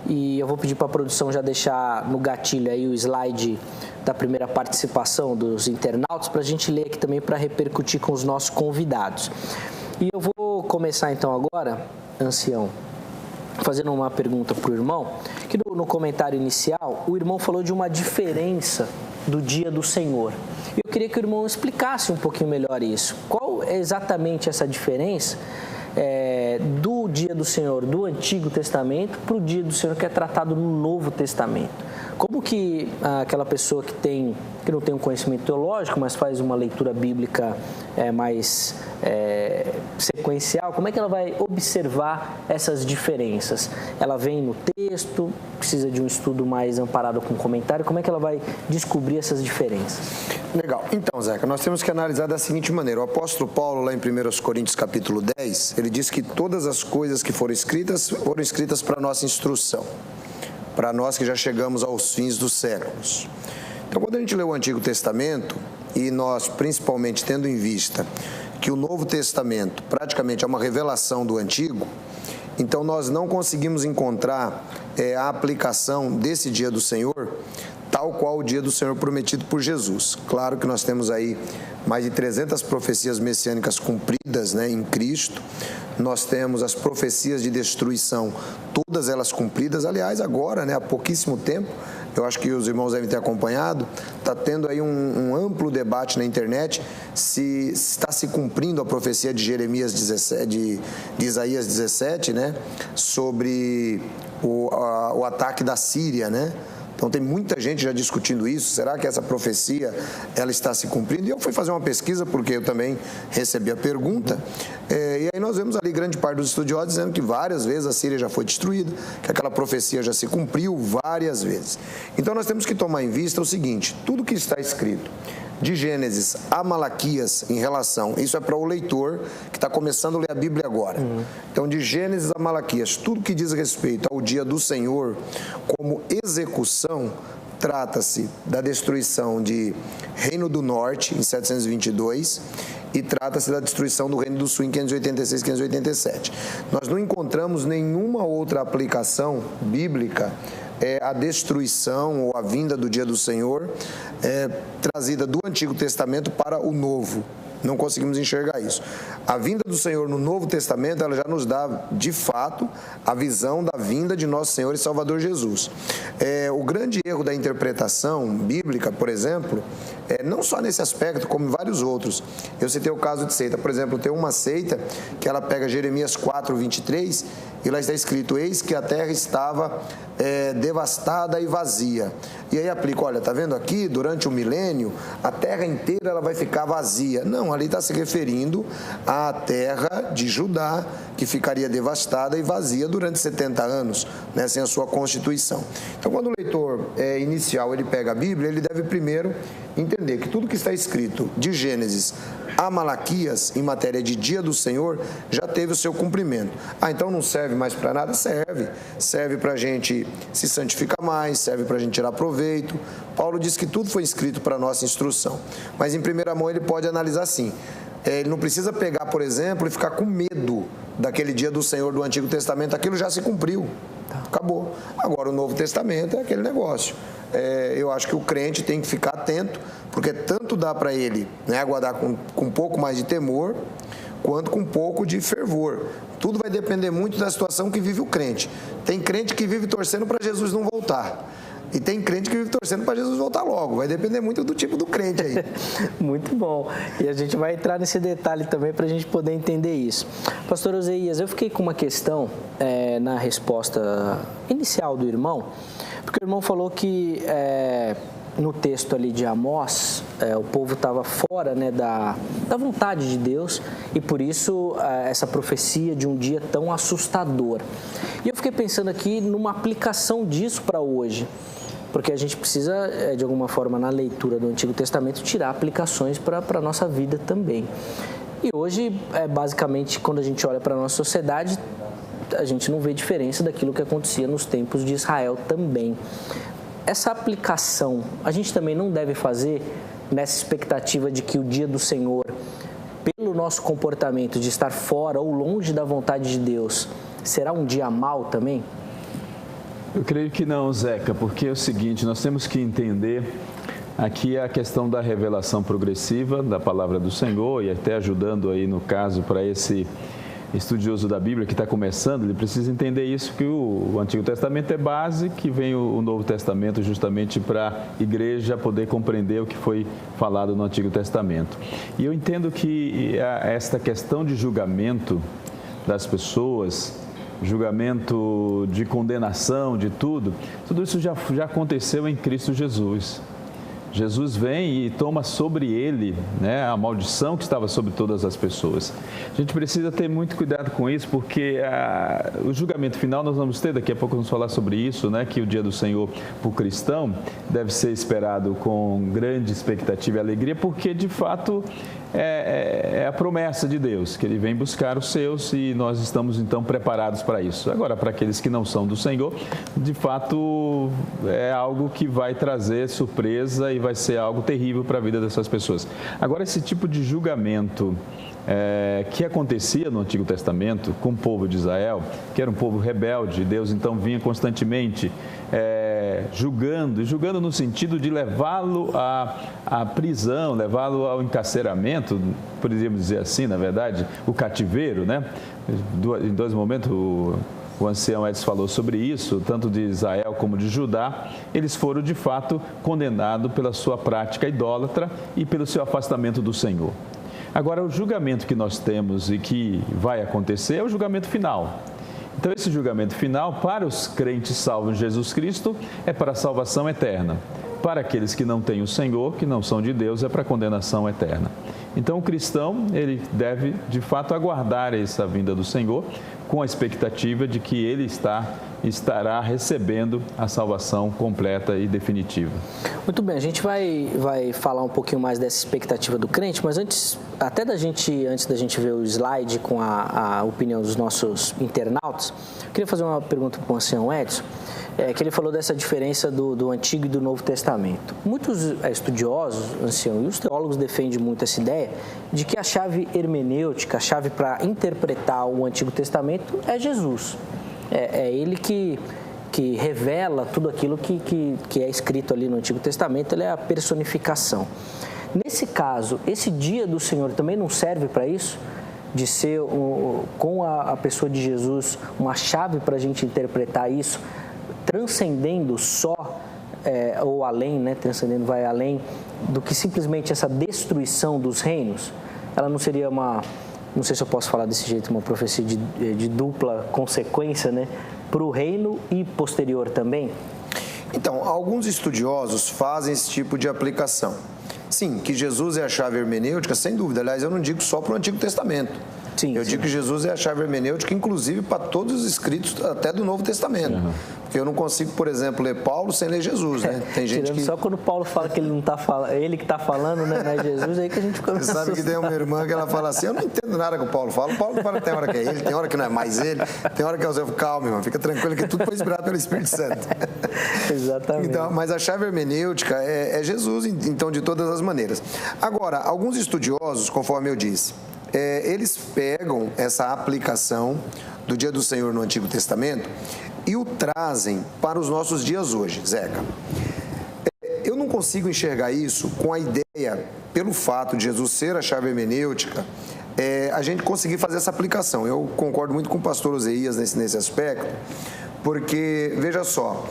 e eu vou pedir para a produção já deixar no gatilho aí o slide da primeira participação dos internautas para a gente ler aqui também para repercutir com os nossos convidados. E eu vou começar então agora, ancião, fazendo uma pergunta para o irmão, que no comentário inicial o irmão falou de uma diferença do dia do Senhor. Eu queria que o irmão explicasse um pouquinho melhor isso. Qual é exatamente essa diferença do dia do Senhor do Antigo Testamento para o dia do Senhor que é tratado no Novo Testamento? Como que aquela pessoa que não tem um conhecimento teológico, mas faz uma leitura bíblica mais sequencial, como é que ela vai observar essas diferenças? Ela vem no texto, precisa de um estudo mais amparado com comentário, como é que ela vai descobrir essas diferenças? Legal. Então, Zeca, nós temos que analisar da seguinte maneira. O apóstolo Paulo, lá em 1 Coríntios capítulo 10, ele diz que todas as coisas que foram escritas para a nossa instrução, para nós que já chegamos aos fins dos séculos. Então, quando a gente lê o Antigo Testamento, e nós, principalmente tendo em vista que o Novo Testamento praticamente é uma revelação do Antigo, então nós não conseguimos encontrar a aplicação desse dia do Senhor tal qual o dia do Senhor prometido por Jesus. Claro que nós temos aí mais de 300 profecias messiânicas cumpridas, né, em Cristo. Nós temos as profecias de destruição, todas elas cumpridas. Aliás, agora, né, há pouquíssimo tempo, eu acho que os irmãos devem ter acompanhado, está tendo aí um amplo debate na internet se está se cumprindo a profecia de Jeremias 17, de Isaías 17, né, sobre o ataque da Síria, né? Então tem muita gente já discutindo isso. Será que essa profecia ela está se cumprindo? E eu fui fazer uma pesquisa porque eu também recebi a pergunta. E aí nós vemos ali grande parte dos estudiosos dizendo que várias vezes a Síria já foi destruída, que aquela profecia já se cumpriu várias vezes. Então nós temos que tomar em vista o seguinte: tudo que está escrito de Gênesis a Malaquias em relação, isso é para o leitor que está começando a ler a Bíblia agora. Então, de Gênesis a Malaquias, tudo que diz respeito ao dia do Senhor como execução, trata-se da destruição de Reino do Norte, em 722, e trata-se da destruição do Reino do Sul, em 586, 587. Nós não encontramos nenhuma outra aplicação bíblica a destruição ou a vinda do dia do Senhor trazida do Antigo Testamento para o Novo. Não conseguimos enxergar isso. A vinda do Senhor no Novo Testamento, ela já nos dá, de fato, a visão da vinda de nosso Senhor e Salvador Jesus. O grande erro da interpretação bíblica, por exemplo, não só nesse aspecto, como em vários outros. Eu citei o caso de seita. Por exemplo, tem uma seita que ela pega Jeremias 4, 23 e lá está escrito: eis que a terra estava devastada e vazia. E aí aplica, olha, está vendo aqui, durante o milênio, a terra inteira ela vai ficar vazia. Não, ali está se referindo à terra de Judá, que ficaria devastada e vazia durante 70 anos, né, sem a sua constituição. Então, quando o leitor inicial ele pega a Bíblia, ele deve primeiro entender que tudo que está escrito de Gênesis a Malaquias, em matéria de dia do Senhor, já teve o seu cumprimento. Então não serve mais para nada? Serve para a gente se santificar mais, serve para a gente tirar proveito. Paulo diz que tudo foi escrito para a nossa instrução. Mas em primeira mão ele pode analisar assim. Ele não precisa pegar, por exemplo, e ficar com medo daquele dia do Senhor do Antigo Testamento. Aquilo já se cumpriu, acabou. Agora o Novo Testamento é aquele negócio. Eu acho que o crente tem que ficar atento, porque tanto dá para ele, né, aguardar com um pouco mais de temor, quanto com um pouco de fervor. Tudo vai depender muito da situação que vive o crente. Tem crente que vive torcendo para Jesus não voltar. E tem crente que vive torcendo para Jesus voltar logo. Vai depender muito do tipo do crente aí. Muito bom. E a gente vai entrar nesse detalhe também para a gente poder entender isso. Pastor Oseias, eu fiquei com uma questão na resposta inicial do irmão, porque o irmão falou que no texto ali de Amós, o povo estava fora, né, da vontade de Deus, e por isso essa profecia de um dia tão assustador. E eu fiquei pensando aqui numa aplicação disso para hoje, porque a gente precisa, de alguma forma, na leitura do Antigo Testamento, tirar aplicações para a nossa vida também. E hoje, basicamente, quando a gente olha para a nossa sociedade, a gente não vê diferença daquilo que acontecia nos tempos de Israel também. Essa aplicação, a gente também não deve fazer nessa expectativa de que o dia do Senhor, pelo nosso comportamento de estar fora ou longe da vontade de Deus, será um dia mau também? Eu creio que não, Zeca, porque é o seguinte, nós temos que entender aqui a questão da revelação progressiva da palavra do Senhor, e até ajudando aí no caso para esse estudioso da Bíblia que está começando, ele precisa entender isso, que o Antigo Testamento é base, que vem o Novo Testamento justamente para a igreja poder compreender o que foi falado no Antigo Testamento. E eu entendo que esta questão de julgamento das pessoas, julgamento de condenação, de tudo isso já aconteceu em Cristo Jesus. Jesus vem e toma sobre ele, né, a maldição que estava sobre todas as pessoas. A gente precisa ter muito cuidado com isso, porque o julgamento final nós vamos ter, daqui a pouco vamos falar sobre isso, né, que o dia do Senhor para o cristão deve ser esperado com grande expectativa e alegria, porque de fato é a promessa de Deus, que Ele vem buscar os seus e nós estamos então preparados para isso. Agora, para aqueles que não são do Senhor, de fato é algo que vai trazer surpresa e vai ser algo terrível para a vida dessas pessoas. Agora, esse tipo de julgamento que acontecia no Antigo Testamento com o povo de Israel, que era um povo rebelde, Deus então vinha constantemente julgando no sentido de levá-lo à prisão, levá-lo ao encarceramento, poderíamos dizer assim, na verdade, o cativeiro, né? Em dois momentos o ancião Edson falou sobre isso, tanto de Israel como de Judá. Eles foram de fato condenados pela sua prática idólatra e pelo seu afastamento do Senhor. Agora, o julgamento que nós temos e que vai acontecer é o julgamento final. Então, esse julgamento final, para os crentes salvos em Jesus Cristo, é para a salvação eterna. Para aqueles que não têm o Senhor, que não são de Deus, é para a condenação eterna. Então, o cristão, ele deve, de fato, aguardar essa vinda do Senhor com a expectativa de que ele estará recebendo a salvação completa e definitiva. Muito bem, a gente vai falar um pouquinho mais dessa expectativa do crente, mas antes da gente ver o slide com a opinião dos nossos internautas, eu queria fazer uma pergunta para o ancião Edson, que ele falou dessa diferença do Antigo e do Novo Testamento. Muitos estudiosos, ancião, e os teólogos defendem muito essa ideia de que a chave hermenêutica, a chave para interpretar o Antigo Testamento é Jesus. É ele que revela tudo aquilo que é escrito ali no Antigo Testamento, ele é a personificação. Nesse caso, esse dia do Senhor também não serve para isso? De ser, com a pessoa de Jesus, uma chave para a gente interpretar isso, transcendendo só, ou além, né? Transcendendo vai além do que simplesmente essa destruição dos reinos? Ela não seria uma não sei se eu posso falar desse jeito, uma profecia de dupla consequência, né? Para o reino e posterior também? Então, alguns estudiosos fazem esse tipo de aplicação. Sim, que Jesus é a chave hermenêutica, sem dúvida. Aliás, eu não digo só para o Antigo Testamento. Sim, eu digo que Jesus é a chave hermenêutica, inclusive para todos os escritos até do Novo Testamento. Porque eu não consigo, por exemplo, ler Paulo sem ler Jesus, né? Tem gente que... Só quando Paulo fala que ele não tá falando, ele que está falando, né? Não é Jesus, aí que a gente começa. Você sabe que tem uma irmã que ela fala assim, eu não entendo nada que o Paulo fala. O Paulo fala, tem hora que é ele, tem hora que não é mais ele, tem hora que é o Zé. Calma, irmão, fica tranquilo que tudo foi inspirado pelo Espírito Santo. Exatamente. Então, mas a chave hermenêutica é Jesus, então, de todas as maneiras. Agora, alguns estudiosos, conforme eu disse, eles pegam essa aplicação do Dia do Senhor no Antigo Testamento e o trazem para os nossos dias hoje, Zeca. Eu não consigo enxergar isso com a ideia, pelo fato de Jesus ser a chave hermenêutica, a gente conseguir fazer essa aplicação. Eu concordo muito com o pastor Oséias nesse aspecto, porque, veja só,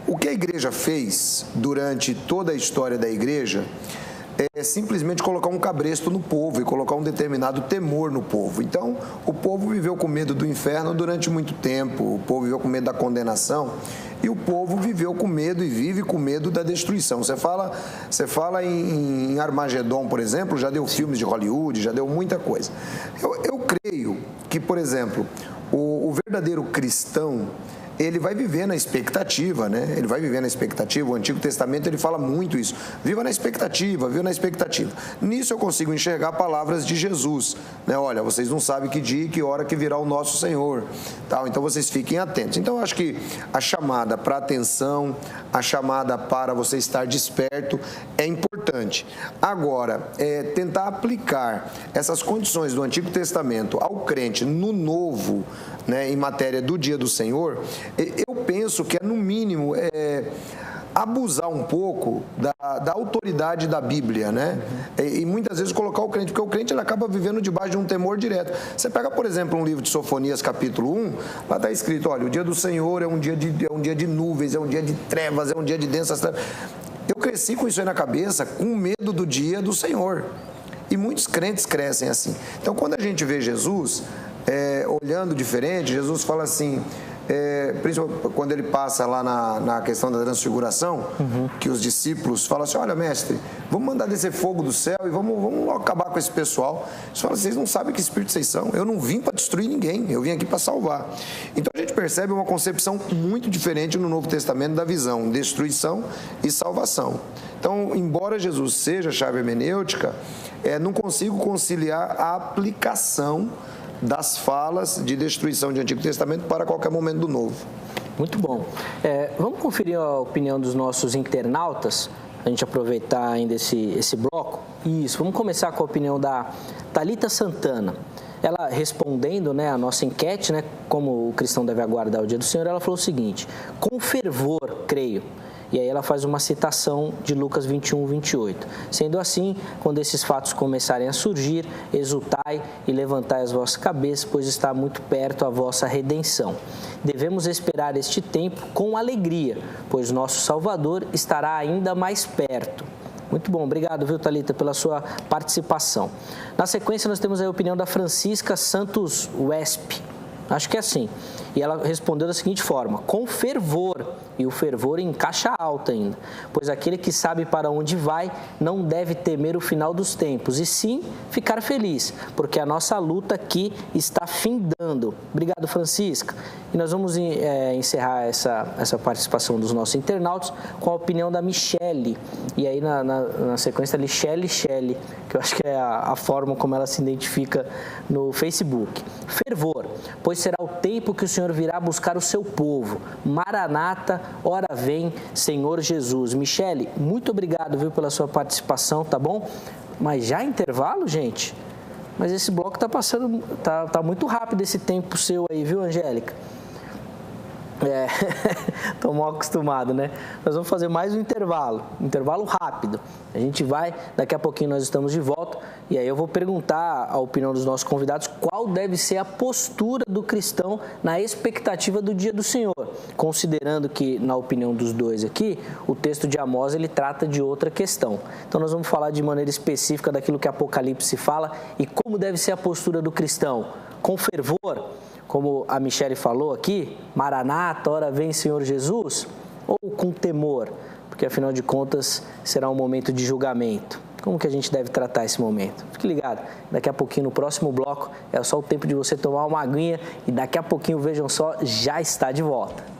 o que a igreja fez durante toda a história da igreja é simplesmente colocar um cabresto no povo e colocar um determinado temor no povo. Então, o povo viveu com medo do inferno durante muito tempo, o povo viveu com medo da condenação e o povo viveu com medo e vive com medo da destruição. Você fala em Armagedon, por exemplo, já deu filmes de Hollywood, já deu muita coisa. Eu creio que, por exemplo, o verdadeiro cristão, ele vai viver na expectativa, né? Ele vai viver na expectativa. O Antigo Testamento, ele fala muito isso. Viva na expectativa, viva na expectativa. Nisso eu consigo enxergar palavras de Jesus, né? Olha, vocês não sabem que dia e que hora que virá o nosso Senhor, tal. Então vocês fiquem atentos. Então eu acho que a chamada para atenção, a chamada para você estar desperto é importante. Agora, tentar aplicar essas condições do Antigo Testamento ao crente no Novo, né, em matéria do Dia do Senhor, eu penso que no mínimo, abusar um pouco da autoridade da Bíblia, né? E muitas vezes colocar o crente, porque o crente ele acaba vivendo debaixo de um temor direto. Você pega, por exemplo, um livro de Sofonias, capítulo 1, lá está escrito, olha, o dia do Senhor é um dia de nuvens, é um dia de trevas, é um dia de densas trevas. Eu cresci com isso aí na cabeça, com medo do dia do Senhor. E muitos crentes crescem assim. Então, quando a gente vê Jesus olhando diferente, Jesus fala assim, principalmente quando ele passa lá na questão da transfiguração, que os discípulos falam assim, olha, mestre, vamos mandar descer fogo do céu e vamos acabar com esse pessoal. Eles falam, vocês não sabem que espírito vocês são, eu não vim para destruir ninguém, eu vim aqui para salvar. Então a gente percebe uma concepção muito diferente no Novo Testamento da visão, destruição e salvação. Então, embora Jesus seja a chave hermenêutica, não consigo conciliar a aplicação das falas de destruição do Antigo Testamento para qualquer momento do Novo. Muito bom. Vamos conferir a opinião dos nossos internautas, a gente aproveitar ainda esse bloco. Isso, vamos começar com a opinião da Thalita Santana. Ela respondendo, né, a nossa enquete, né, como o cristão deve aguardar o dia do Senhor, ela falou o seguinte, com fervor, creio. E aí ela faz uma citação de Lucas 21, 28. Sendo assim, quando esses fatos começarem a surgir, exultai e levantai as vossas cabeças, pois está muito perto a vossa redenção. Devemos esperar este tempo com alegria, pois nosso Salvador estará ainda mais perto. Muito bom, obrigado, viu, Thalita, pela sua participação. Na sequência, nós temos a opinião da Francisca Santos Wesp. Acho que é assim. E ela respondeu da seguinte forma, com fervor, e o fervor em caixa alta ainda, pois aquele que sabe para onde vai não deve temer o final dos tempos, e sim ficar feliz, porque a nossa luta aqui está findando. Obrigado, Francisca. E nós vamos encerrar essa participação dos nossos internautas com a opinião da Michele. E aí, na sequência, Michele, que eu acho que é a forma como ela se identifica no Facebook. Fervor, pois será o tempo que o Senhor virá buscar o seu povo. Maranata, ora vem, Senhor Jesus. Michele, muito obrigado, viu, pela sua participação, tá bom? Mas já intervalo, gente? Mas esse bloco tá passando, tá muito rápido esse tempo seu aí, viu, Angélica? Estou mal acostumado, né? Nós vamos fazer mais um intervalo rápido. A gente vai, daqui a pouquinho nós estamos de volta e aí eu vou perguntar a opinião dos nossos convidados qual deve ser a postura do cristão na expectativa do dia do Senhor, considerando que, na opinião dos dois aqui, o texto de Amós ele trata de outra questão. Então nós vamos falar de maneira específica daquilo que Apocalipse fala e como deve ser a postura do cristão, com fervor, como a Michele falou aqui, Maranata, ora vem Senhor Jesus, ou com temor, porque afinal de contas será um momento de julgamento. Como que a gente deve tratar esse momento? Fique ligado, daqui a pouquinho no próximo bloco é só o tempo de você tomar uma aguinha e daqui a pouquinho, vejam só, já está de volta.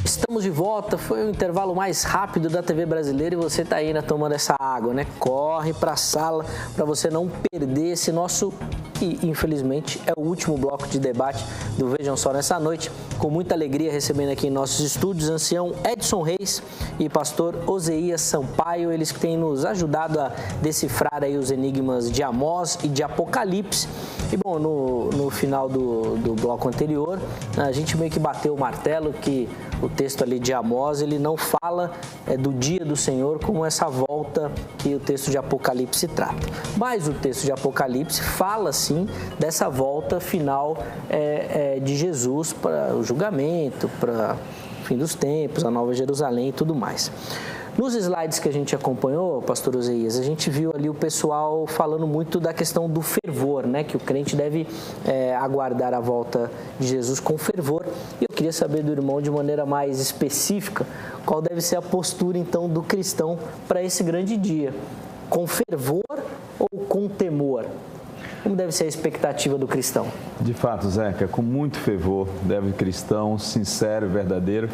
Estamos de volta, foi o intervalo mais rápido da TV brasileira e você está ainda tomando essa água, né? Corre para a sala para você não perder esse nosso, e infelizmente é o último bloco de debate do Vejam Só nessa noite. Com muita alegria recebendo aqui em nossos estúdios ancião Edson Reis e pastor Oseias Sampaio, eles que têm nos ajudado a decifrar aí os enigmas de Amós e de Apocalipse. E bom, no final do bloco anterior, a gente meio que bateu o martelo que o texto ali de Amós, ele não fala do dia do Senhor como essa volta que o texto de Apocalipse trata. Mas o texto de Apocalipse fala, sim, dessa volta final de Jesus para o julgamento, para o fim dos tempos, a Nova Jerusalém e tudo mais. Nos slides que a gente acompanhou, pastor Oseias, a gente viu ali o pessoal falando muito da questão do fervor, né? Que o crente deve aguardar a volta de Jesus com fervor. E eu queria saber do irmão, de maneira mais específica, qual deve ser a postura, então, do cristão para esse grande dia. Com fervor ou com temor? Como deve ser a expectativa do cristão? De fato, Zeca, com muito fervor deve o cristão, sincero e verdadeiro.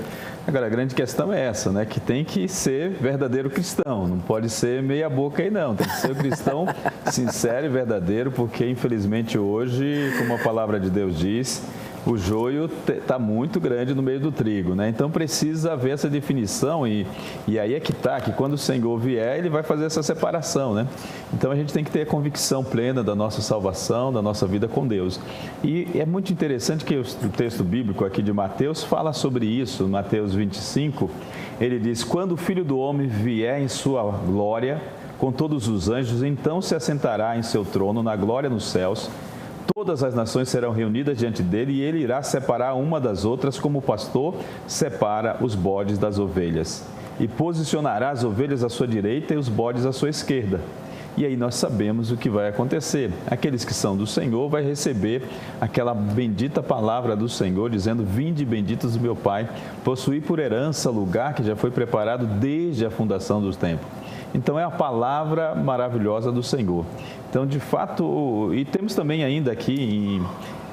Agora, a grande questão é essa, né? Que tem que ser verdadeiro cristão, não pode ser meia boca aí não, tem que ser o cristão sincero e verdadeiro, porque infelizmente hoje, como a palavra de Deus diz, o joio está muito grande no meio do trigo, né? Então precisa haver essa definição e aí é que está, que quando o Senhor vier, Ele vai fazer essa separação, né? Então a gente tem que ter a convicção plena da nossa salvação, da nossa vida com Deus. E é muito interessante que o texto bíblico aqui de Mateus fala sobre isso, Mateus 25, ele diz, quando o Filho do Homem vier em sua glória, com todos os anjos, então se assentará em seu trono na glória nos céus. Todas as nações serão reunidas diante dele e ele irá separar uma das outras como o pastor separa os bodes das ovelhas. E posicionará as ovelhas à sua direita e os bodes à sua esquerda. E aí nós sabemos o que vai acontecer. Aqueles que são do Senhor vai receber aquela bendita palavra do Senhor, dizendo, vinde benditos do meu Pai, possuí por herança lugar que já foi preparado desde a fundação dos tempos. Então é a palavra maravilhosa do Senhor. Então, de fato, e temos também ainda aqui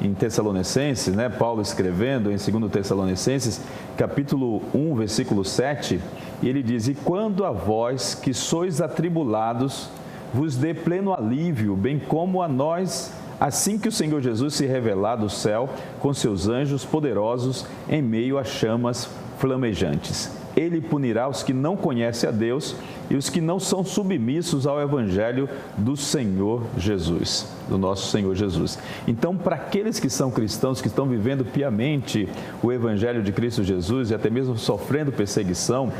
em Tessalonicenses, né, Paulo escrevendo em 2 Tessalonicenses, capítulo 1, versículo 7, e ele diz, e quando a vós que sois atribulados, vos dê pleno alívio, bem como a nós, assim que o Senhor Jesus se revelar do céu com seus anjos poderosos em meio a chamas flamejantes. Ele punirá os que não conhecem a Deus e os que não são submissos ao Evangelho do Senhor Jesus, do nosso Senhor Jesus. Então, para aqueles que são cristãos, que estão vivendo piamente o Evangelho de Cristo Jesus e até mesmo sofrendo perseguição,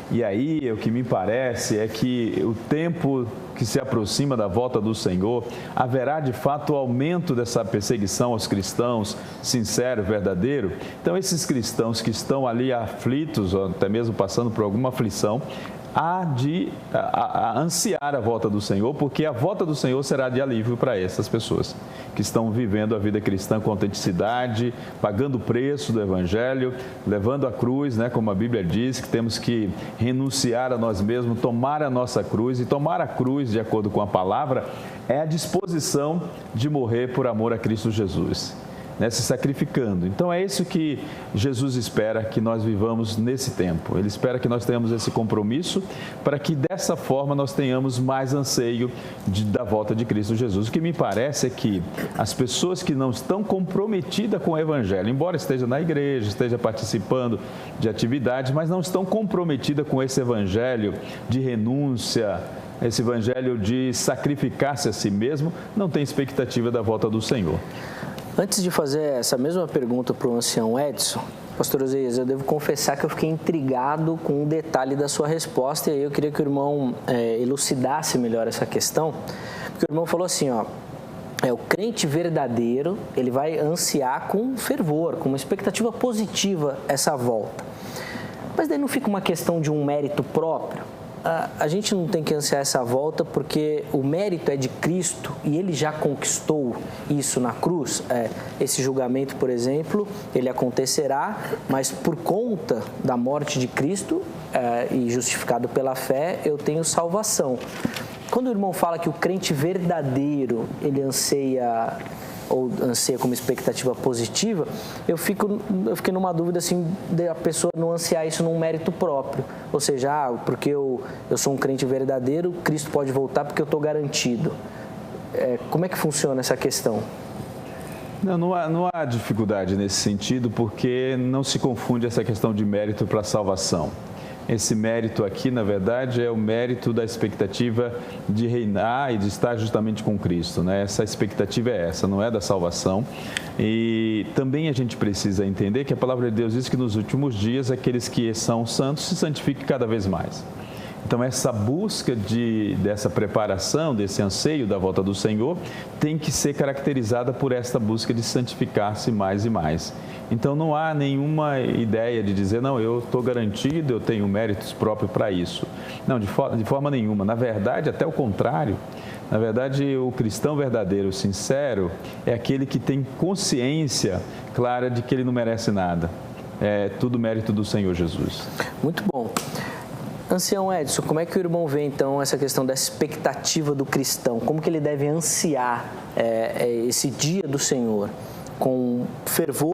e aí o que me parece é que o tempo que se aproxima da volta do Senhor, haverá de fato o aumento dessa perseguição aos cristãos, sincero, verdadeiro. Então, esses cristãos que estão ali aflitos, ou até mesmo passando por alguma aflição, há de ansiar a volta do Senhor, porque a volta do Senhor será de alívio para essas pessoas que estão vivendo a vida cristã com autenticidade, pagando o preço do Evangelho, levando a cruz, né, como a Bíblia diz, que temos que renunciar a nós mesmos, tomar a nossa cruz, e tomar a cruz, de acordo com a palavra, é a disposição de morrer por amor a Cristo Jesus. Né, se sacrificando. Então é isso que Jesus espera que nós vivamos nesse tempo. Ele espera que nós tenhamos esse compromisso para que dessa forma nós tenhamos mais anseio da volta de Cristo Jesus. O que me parece é que as pessoas que não estão comprometidas com o Evangelho, embora esteja na igreja, esteja participando de atividades, mas não estão comprometidas com esse Evangelho de renúncia, esse Evangelho de sacrificar-se a si mesmo, não tem expectativa da volta do Senhor. Antes de fazer essa mesma pergunta para o ancião Edson, pastor Oséias, eu devo confessar que eu fiquei intrigado com um detalhe da sua resposta, e aí eu queria que o irmão elucidasse melhor essa questão, porque o irmão falou assim, o crente verdadeiro, ele vai ansiar com fervor, com uma expectativa positiva essa volta. Mas daí não fica uma questão de um mérito próprio? A gente não tem que ansiar essa volta porque o mérito é de Cristo e Ele já conquistou isso na cruz. Esse julgamento, por exemplo, ele acontecerá, mas por conta da morte de Cristo e justificado pela fé, eu tenho salvação. Quando o irmão fala que o crente verdadeiro, ele anseia com uma expectativa positiva, eu fiquei numa dúvida assim, de a pessoa não ansiar isso num mérito próprio. Ou seja, porque eu sou um crente verdadeiro, Cristo pode voltar porque eu estou garantido. Como é que funciona essa questão? Não há dificuldade nesse sentido, porque não se confunde essa questão de mérito para a salvação. Esse mérito aqui, na verdade, é o mérito da expectativa de reinar e de estar justamente com Cristo, né? Essa expectativa é essa, não é da salvação. E também a gente precisa entender que a palavra de Deus diz que nos últimos dias aqueles que são santos se santifiquem cada vez mais. Então, essa busca dessa preparação, desse anseio da volta do Senhor, tem que ser caracterizada por esta busca de santificar-se mais e mais. Então, não há nenhuma ideia de dizer, não, eu estou garantido, eu tenho méritos próprios para isso. Não, de forma nenhuma. Na verdade, até o contrário. Na verdade, o cristão verdadeiro, sincero, é aquele que tem consciência clara de que ele não merece nada. É tudo mérito do Senhor Jesus. Muito bom. Ancião Edson, como é que o irmão vê, então, essa questão da expectativa do cristão? Como que ele deve ansiar esse dia do Senhor? Com fervor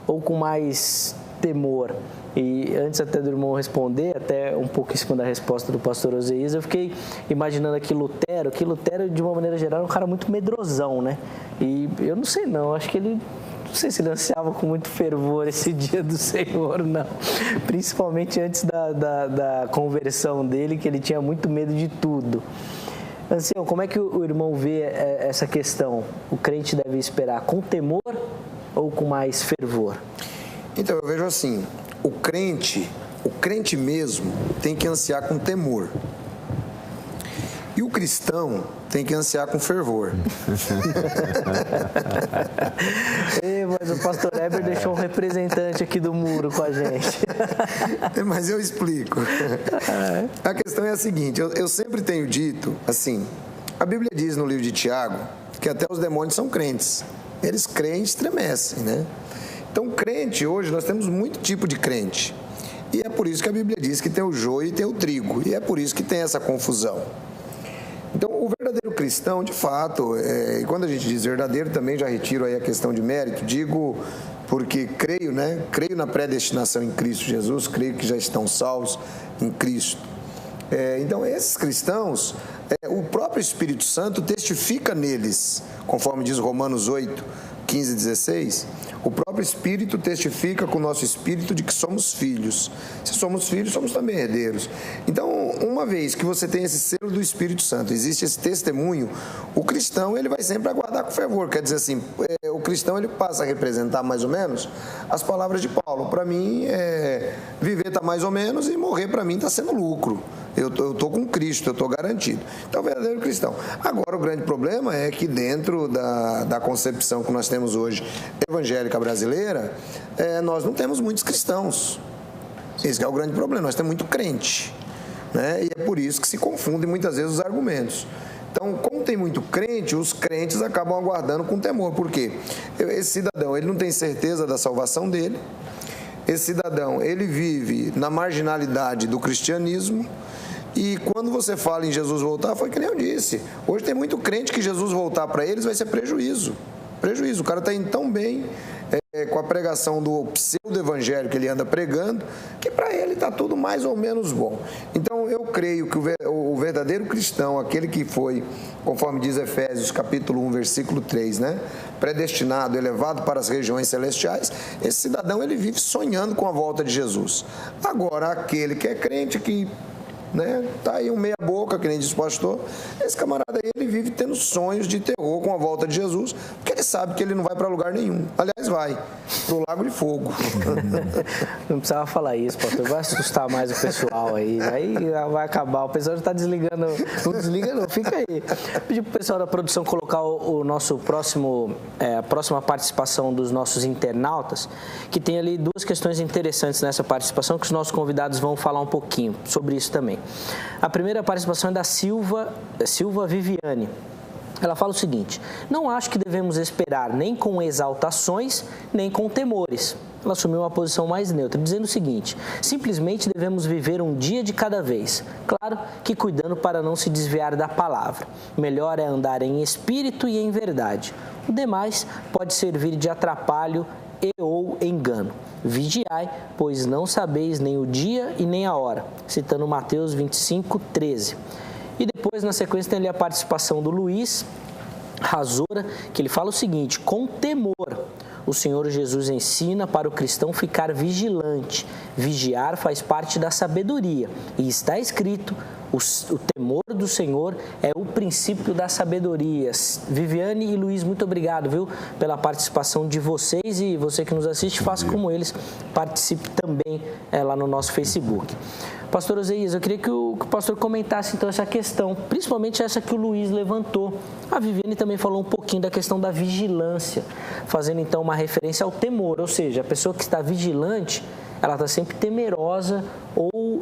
ou com mais temor? E antes até do irmão responder, até um pouco em cima da resposta do pastor Oséias, eu fiquei imaginando aqui Lutero, de uma maneira geral, é um cara muito medrosão, né? E eu não sei não, acho que ele... Não sei se ele ansiava com muito fervor esse dia do Senhor, não. Principalmente antes da conversão dele, que ele tinha muito medo de tudo. Ancião, como é que o irmão vê essa questão? O crente deve esperar com temor ou com mais fervor? Então, eu vejo assim, o crente mesmo tem que ansiar com temor. E o cristão tem que ansiar com fervor. Mas o pastor Heber deixou um representante aqui do muro com a gente. Mas eu explico. A questão é a seguinte, eu sempre tenho dito, assim, a Bíblia diz no livro de Tiago que até os demônios são crentes. Eles creem e estremecem, né? Então, crente, hoje, nós temos muito tipo de crente. E é por isso que a Bíblia diz que tem o joio e tem o trigo. E é por isso que tem essa confusão. Então, o verdadeiro cristão, de fato, quando a gente diz verdadeiro, também já retiro aí a questão de mérito, digo porque creio na predestinação em Cristo Jesus, creio que já estão salvos em Cristo. Então, esses cristãos, o próprio Espírito Santo testifica neles, conforme diz Romanos 8, 15 e 16, o próprio Espírito testifica com o nosso Espírito de que somos filhos. Se somos filhos, somos também herdeiros. Então, uma vez que você tem esse selo do Espírito Santo, existe esse testemunho, o cristão ele vai sempre aguardar com fervor. Quer dizer assim, o cristão ele passa a representar mais ou menos as palavras de Paulo. Para mim, viver está mais ou menos e morrer para mim está sendo lucro. Eu estou com Cristo, eu estou garantido. Então, o verdadeiro cristão. Agora, o grande problema é que dentro da concepção que nós temos hoje, evangélica brasileira, nós não temos muitos cristãos. Esse é o grande problema, nós temos muito crente, né? E é por isso que se confundem muitas vezes os argumentos. Então, como tem muito crente, os crentes acabam aguardando com temor. Por quê? Esse cidadão, ele não tem certeza da salvação dele. Esse cidadão, ele vive na marginalidade do cristianismo. E quando você fala em Jesus voltar, foi que nem eu disse. Hoje tem muito crente que Jesus voltar para eles vai ser prejuízo. Prejuízo. O cara está indo tão bem com a pregação do pseudo-evangelho que ele anda pregando, que para ele está tudo mais ou menos bom. Então, eu creio que o verdadeiro cristão, aquele que foi, conforme diz Efésios, capítulo 1, versículo 3, né? Predestinado, elevado para as regiões celestiais, esse cidadão, ele vive sonhando com a volta de Jesus. Agora, aquele que é crente, que né? Tá aí um meia boca, que nem diz o pastor. Esse camarada aí, ele vive tendo sonhos de terror com a volta de Jesus, porque ele sabe que ele não vai para lugar nenhum. Aliás, vai para o Lago de Fogo. Não precisava falar isso, pastor. Vai assustar mais o pessoal aí. Aí vai acabar. O pessoal já está desligando. Não desliga não, fica aí. Pedir para o pessoal da produção colocar o nosso próximo, a próxima participação dos nossos internautas, que tem ali duas questões interessantes nessa participação, que os nossos convidados vão falar um pouquinho sobre isso também. A primeira participação é da Silva Viviane. Ela fala o seguinte: não acho que devemos esperar nem com exaltações, nem com temores. Ela assumiu uma posição mais neutra, dizendo o seguinte: simplesmente devemos viver um dia de cada vez. Claro que cuidando para não se desviar da palavra. Melhor é andar em espírito e em verdade. O demais pode servir de atrapalho e ou engano. Vigiai, pois não sabeis nem o dia e nem a hora. Citando Mateus 25, 13. E depois, na sequência, tem ali a participação do Luiz Razora, que ele fala o seguinte: com temor, o Senhor Jesus ensina para o cristão ficar vigilante. Vigiar faz parte da sabedoria. E está escrito: o temor do Senhor é o princípio da sabedoria. Viviane e Luiz, muito obrigado, viu, pela participação de vocês, e você que nos assiste, faça como eles, participe também lá no nosso Facebook. Pastor Oséias, eu queria que o pastor comentasse então essa questão, principalmente essa que o Luiz levantou. A Viviane também falou um pouquinho da questão da vigilância, fazendo então uma referência ao temor, ou seja, a pessoa que está vigilante, ela está sempre temerosa ou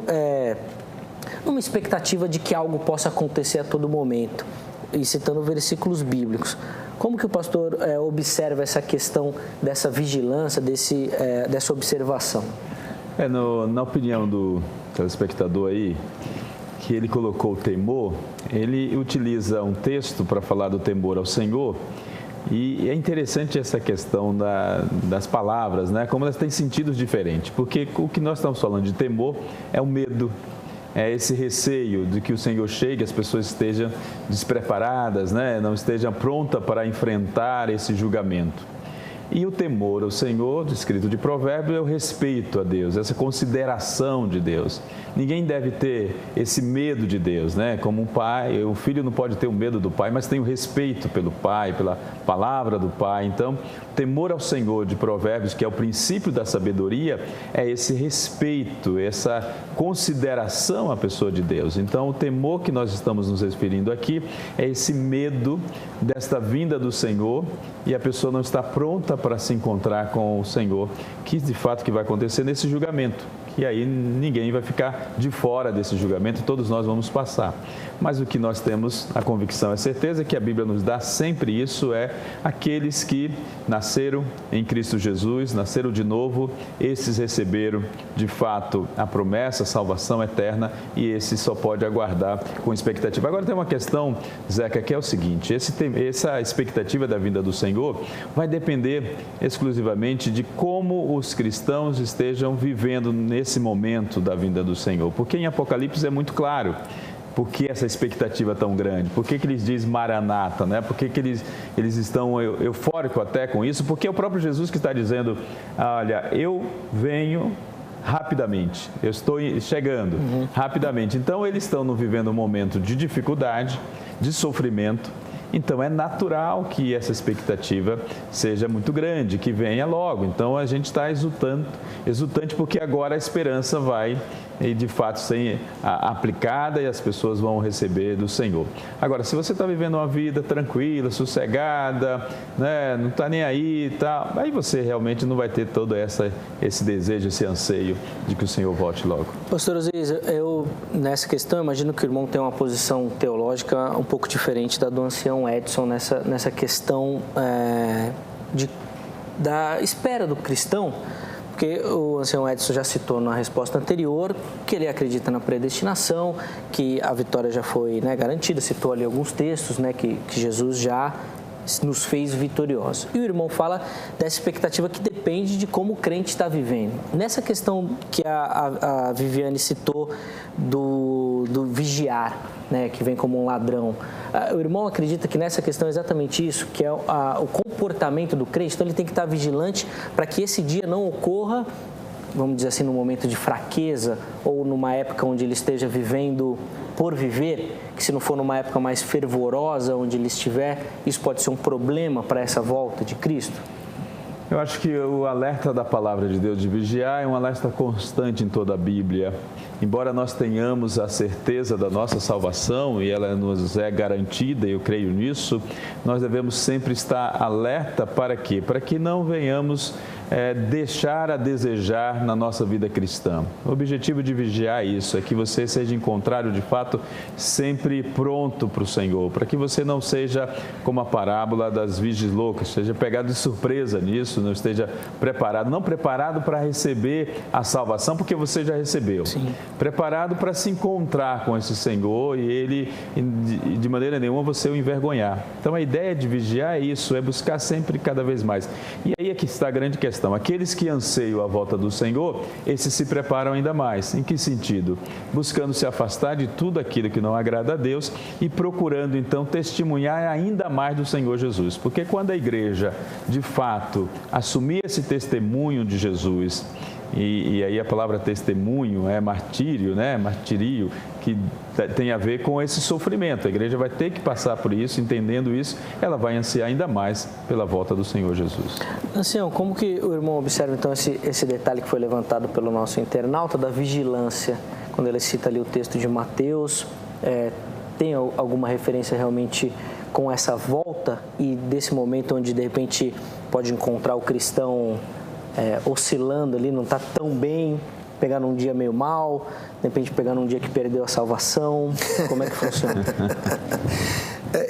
numa expectativa de que algo possa acontecer a todo momento, e citando versículos bíblicos. Como que o pastor observa essa questão dessa vigilância, dessa observação? Na opinião do telespectador aí, que ele colocou o temor, ele utiliza um texto para falar do temor ao Senhor, e é interessante essa questão das palavras, né? Como elas têm sentidos diferentes, porque o que nós estamos falando de temor é o medo, é esse receio de que o Senhor chegue, as pessoas estejam despreparadas, né? Não estejam prontas para enfrentar esse julgamento. E o temor ao Senhor, descrito de Provérbio, é o respeito a Deus, essa consideração de Deus. Ninguém deve ter esse medo de Deus, né? Como um pai, o filho não pode ter o medo do pai, mas tem o respeito pelo pai, pela palavra do pai. Então, temor ao Senhor de Provérbios, que é o princípio da sabedoria, é esse respeito, essa consideração à pessoa de Deus. Então, o temor que nós estamos nos referindo aqui é esse medo desta vinda do Senhor, e a pessoa não está pronta para se encontrar com o Senhor, que de fato que vai acontecer nesse julgamento. E aí ninguém vai ficar de fora desse julgamento, todos nós vamos passar. Mas o que nós temos, a convicção, a certeza que a Bíblia nos dá sempre isso, é aqueles que nasceram em Cristo Jesus, nasceram de novo, esses receberam de fato a promessa, a salvação eterna, e esse só pode aguardar com expectativa. Agora tem uma questão, Zeca, que é o seguinte: essa expectativa da vinda do Senhor vai depender exclusivamente de como os cristãos estejam vivendo nesse momento da vinda do Senhor. Porque em Apocalipse é muito claro por que essa expectativa tão grande, por que eles dizem Maranata, né? Por que eles estão eufóricos até com isso, porque é o próprio Jesus que está dizendo: olha, eu venho rapidamente, eu estou chegando rapidamente. Então eles estão vivendo um momento de dificuldade, de sofrimento. Então é natural que essa expectativa seja muito grande, que venha logo. Então a gente está exultante porque agora a esperança vai de fato ser aplicada e as pessoas vão receber do Senhor. Agora, se você está vivendo uma vida tranquila, sossegada, né, não está nem aí e tal, aí você realmente não vai ter todo esse desejo, esse anseio de que o Senhor volte logo. Pastor Oséias, eu nessa questão imagino que o irmão tem uma posição teológica um pouco diferente da do ancião Edson nessa questão da espera do cristão. Porque o ancião Edson já citou na resposta anterior que ele acredita na predestinação, que a vitória já foi garantida, citou ali alguns textos que Jesus já nos fez vitoriosos. E o irmão fala dessa expectativa que depende de como o crente está vivendo. Nessa questão que a Viviane citou do vigiar, que vem como um ladrão, o irmão acredita que nessa questão é exatamente isso, que é o comportamento do crente. Então ele tem que estar vigilante para que esse dia não ocorra vamos dizer assim, num momento de fraqueza ou numa época onde ele esteja vivendo por viver, que se não for numa época mais fervorosa onde ele estiver, isso pode ser um problema para essa volta de Cristo? Eu acho que o alerta da palavra de Deus de vigiar é um alerta constante em toda a Bíblia. Embora nós tenhamos a certeza da nossa salvação e ela nos é garantida, eu creio nisso, nós devemos sempre estar alerta para quê? Para que não venhamos deixar a desejar na nossa vida cristã. O objetivo de vigiar é isso, é que você seja encontrado de fato sempre pronto para o Senhor, para que você não seja como a parábola das virgens loucas, seja pegado de surpresa nisso, não esteja preparado, não preparado para receber a salvação, porque você já recebeu. Sim. Preparado para se encontrar com esse Senhor e Ele, de maneira nenhuma, você o envergonhar. Então, a ideia de vigiar é isso, é buscar sempre cada vez mais. E aí é que está a grande questão. Aqueles que anseiam a volta do Senhor, esses se preparam ainda mais. Em que sentido? Buscando se afastar de tudo aquilo que não agrada a Deus e procurando, então, testemunhar ainda mais do Senhor Jesus. Porque quando a igreja, de fato, assumir esse testemunho de Jesus, e aí a palavra testemunho é martírio, né? Martirio, que tem a ver com esse sofrimento. A igreja vai ter que passar por isso, entendendo isso, ela vai ansiar ainda mais pela volta do Senhor Jesus. Ancião, como que o irmão observa então esse detalhe que foi levantado pelo nosso internauta da vigilância, quando ele cita ali o texto de Mateus, tem alguma referência realmente com essa volta e desse momento onde de repente pode encontrar o cristão oscilando ali, não está tão bem, pegar num dia meio mal, de repente pegar num dia que perdeu a salvação, como é que funciona?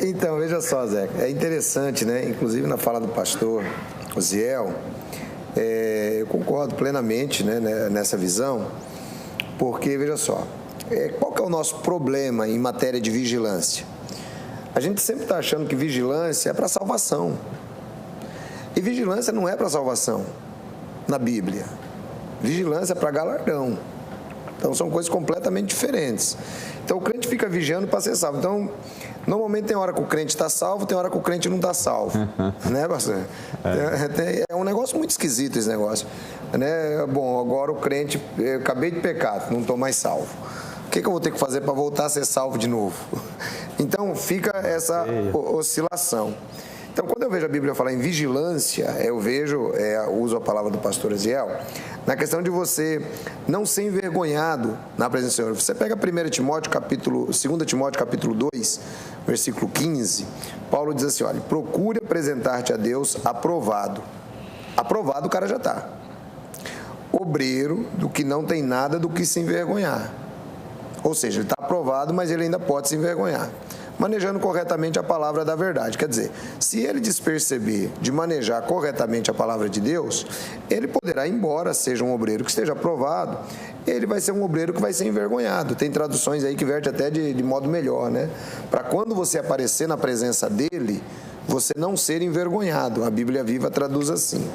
Então, veja só, Zé, é interessante, né? Inclusive na fala do pastor Osiel, eu concordo plenamente, né, nessa visão, porque, veja só, qual que é o nosso problema em matéria de vigilância? A gente sempre está achando que vigilância é para salvação, e vigilância não é para salvação. Na Bíblia, vigilância é para galardão. Então são coisas completamente diferentes. Então o crente fica vigiando para ser salvo. Então normalmente tem hora que o crente está salvo, tem hora que o crente não está salvo, né, pastor? É um negócio muito esquisito esse negócio, né? Bom, agora o crente, eu acabei de pecar, não estou mais salvo. O que eu vou ter que fazer para voltar a ser salvo de novo? Então fica essa oscilação. Então, quando eu vejo a Bíblia falar em vigilância, eu uso a palavra do pastor Aziel, na questão de você não ser envergonhado na presença do Senhor. Você pega 2 Timóteo, capítulo 2, versículo 15, Paulo diz assim, olha, procure apresentar-te a Deus aprovado. Aprovado o cara já está. Obreiro do que não tem nada do que se envergonhar. Ou seja, ele está aprovado, mas ele ainda pode se envergonhar. Manejando corretamente a palavra da verdade. Quer dizer, se ele desperceber de manejar corretamente a palavra de Deus, ele poderá, embora seja um obreiro que esteja aprovado, ele vai ser um obreiro que vai ser envergonhado. Tem traduções aí que verte até de modo melhor, né? Para quando você aparecer na presença dele, você não ser envergonhado. A Bíblia Viva traduz assim.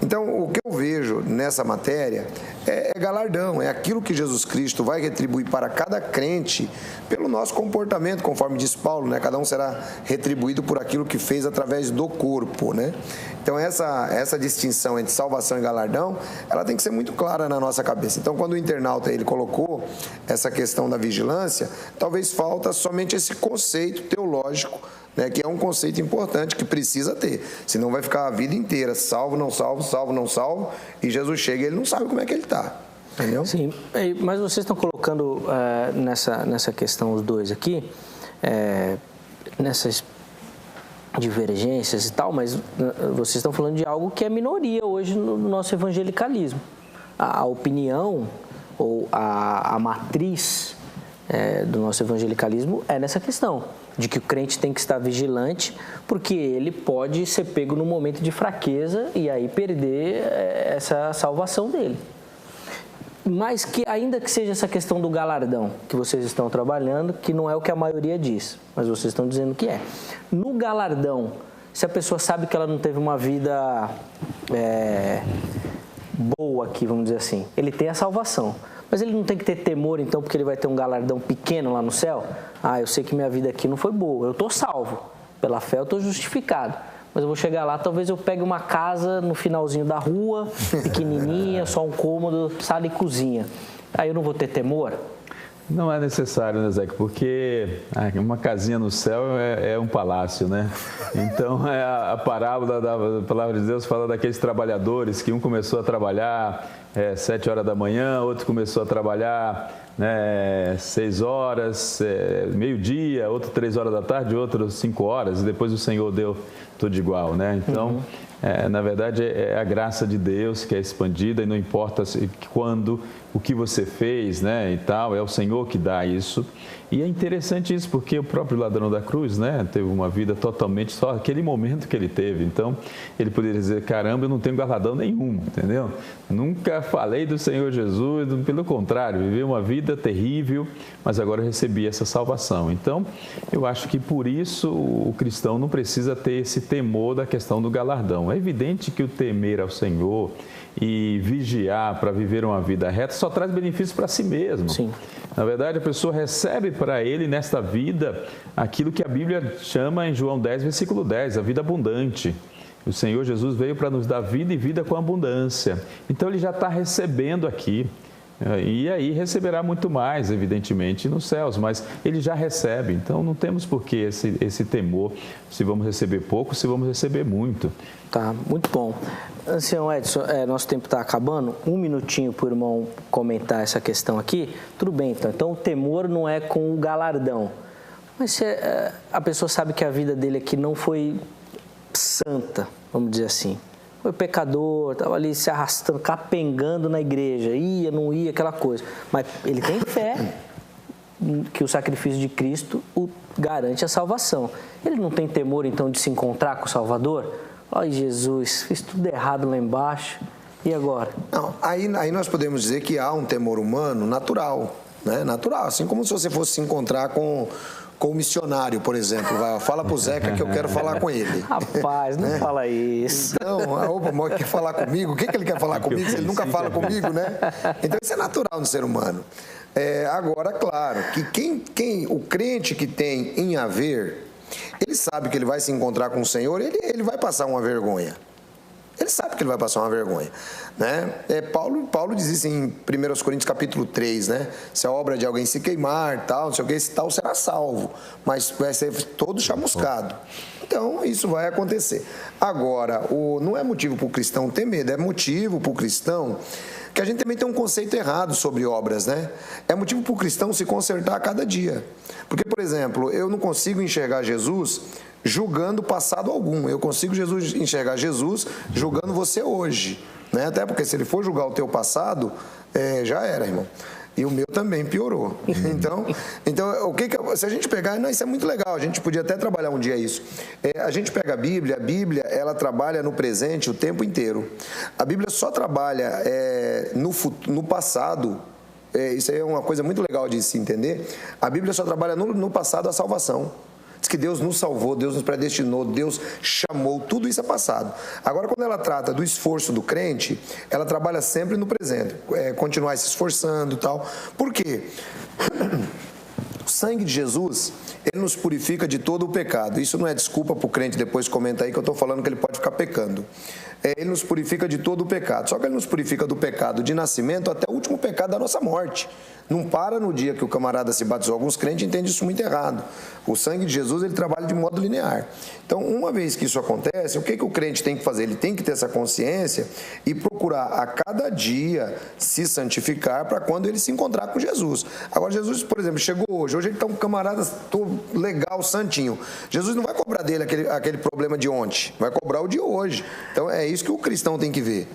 Então, o que eu vejo nessa matéria é galardão, é aquilo que Jesus Cristo vai retribuir para cada crente pelo nosso comportamento, conforme diz Paulo, né? Cada um será retribuído por aquilo que fez através do corpo, né? Então, essa distinção entre salvação e galardão, ela tem que ser muito clara na nossa cabeça. Então, quando o internauta ele colocou essa questão da vigilância, talvez falta somente esse conceito teológico, né, que é um conceito importante que precisa ter, senão vai ficar a vida inteira salvo, não salvo, salvo, não salvo, e Jesus chega e ele não sabe como é que ele está, entendeu? Sim, mas vocês estão colocando nessa questão os dois aqui, nessas divergências e tal, mas vocês estão falando de algo que é minoria hoje no nosso evangelicalismo. A opinião ou a matriz do nosso evangelicalismo é nessa questão, de que o crente tem que estar vigilante, porque ele pode ser pego num momento de fraqueza e aí perder essa salvação dele. Mas que ainda que seja essa questão do galardão que vocês estão trabalhando, que não é o que a maioria diz, mas vocês estão dizendo que é. No galardão, se a pessoa sabe que ela não teve uma vida boa aqui, vamos dizer assim, ele tem a salvação. Mas ele não tem que ter temor, então, porque ele vai ter um galardão pequeno lá no céu? Eu sei que minha vida aqui não foi boa, eu estou salvo. Pela fé eu estou justificado. mas eu vou chegar lá, talvez eu pegue uma casa no finalzinho da rua, pequenininha, só um cômodo, sala e cozinha. Aí eu não vou ter temor? Não é necessário, né, Zeca? Porque uma casinha no céu é um palácio, né? Então, a parábola da palavra de Deus fala daqueles trabalhadores que um começou a trabalhar 7 horas da manhã, outro começou a trabalhar 6 horas, meio-dia, outro 3 horas da tarde, outro 5 horas, e depois o Senhor deu tudo igual, né? Então, na verdade, é a graça de Deus que é expandida e não importa quando, o que você fez, né, e tal, é o Senhor que dá isso. E é interessante isso, porque o próprio ladrão da cruz, né, teve uma vida totalmente só aquele momento que ele teve. Então, ele poderia dizer, caramba, eu não tenho galardão nenhum, entendeu? Nunca falei do Senhor Jesus, pelo contrário, vivi uma vida terrível, mas agora eu recebi essa salvação. Então, eu acho que por isso o cristão não precisa ter esse temor da questão do galardão. É evidente que o temer ao Senhor e vigiar para viver uma vida reta só traz benefícios para si mesmo. Sim. Na verdade, a pessoa recebe para ele nesta vida aquilo que a Bíblia chama em João 10, versículo 10, a vida abundante. O Senhor Jesus veio para nos dar vida e vida com abundância. Então, ele já está recebendo aqui. E aí receberá muito mais, evidentemente, nos céus, mas ele já recebe. Então, não temos por que esse temor, se vamos receber pouco, se vamos receber muito. Tá, muito bom. Ancião Edson, nosso tempo está acabando. 1 minutinho para o irmão comentar essa questão aqui. Tudo bem, então. Então, o temor não é com o galardão. Mas se a pessoa sabe que a vida dele aqui não foi santa, vamos dizer assim. Foi pecador, estava ali se arrastando, capengando na igreja, ia, não ia, aquela coisa. Mas ele tem fé que o sacrifício de Cristo o garante a salvação. Ele não tem temor, então, de se encontrar com o Salvador? Ai, Jesus, fiz tudo errado lá embaixo, e agora? Não, aí nós podemos dizer que há um temor humano natural, né? Natural, assim como se você fosse se encontrar com o missionário, por exemplo. Fala pro Zeca que eu quero falar com ele. Rapaz, não fala isso. Então, quer falar comigo? O que ele quer falar comigo se ele nunca fala comigo, né? Então, isso é natural no ser humano. Agora, claro, que o crente que tem em haver, ele sabe que ele vai se encontrar com o Senhor, ele vai passar uma vergonha. Ele sabe que ele vai passar uma vergonha, né? Paulo diz isso em 1 Coríntios capítulo 3, né? Se a obra de alguém se queimar, tal, não sei o que, esse tal será salvo, mas vai ser todo chamuscado. Então, isso vai acontecer. Agora, não é motivo para o cristão ter medo, é motivo para o cristão que a gente também tem um conceito errado sobre obras, né? É motivo para o cristão se consertar a cada dia. Porque, por exemplo, eu não consigo enxergar Jesus julgando passado algum. Eu consigo enxergar Jesus julgando você hoje, né? Até porque se ele for julgar o teu passado, já era, irmão. E o meu também piorou. Então se a gente pegar, isso é muito legal, a gente podia até trabalhar um dia isso. A gente pega a Bíblia, ela trabalha no presente o tempo inteiro. A Bíblia só trabalha no passado. Isso aí é uma coisa muito legal de se entender. A Bíblia só trabalha no passado a salvação. Diz que Deus nos salvou, Deus nos predestinou, Deus chamou, tudo isso é passado. Agora, quando ela trata do esforço do crente, ela trabalha sempre no presente, continuar se esforçando e tal. Por quê? O sangue de Jesus, ele nos purifica de todo o pecado. Isso não é desculpa para o crente depois comenta aí que eu estou falando que ele pode ficar pecando. Ele nos purifica de todo o pecado. Só que ele nos purifica do pecado de nascimento até o último pecado da nossa morte. Não para no dia que o camarada se batizou. Alguns crentes entendem isso muito errado. O sangue de Jesus, ele trabalha de modo linear. Então, uma vez que isso acontece, o que o crente tem que fazer? Ele tem que ter essa consciência e procurar a cada dia se santificar para quando ele se encontrar com Jesus. Agora, Jesus, por exemplo, chegou hoje ele está um camarada todo legal, santinho. Jesus não vai cobrar dele aquele problema de ontem, vai cobrar o de hoje. Então, é isso que o cristão tem que ver.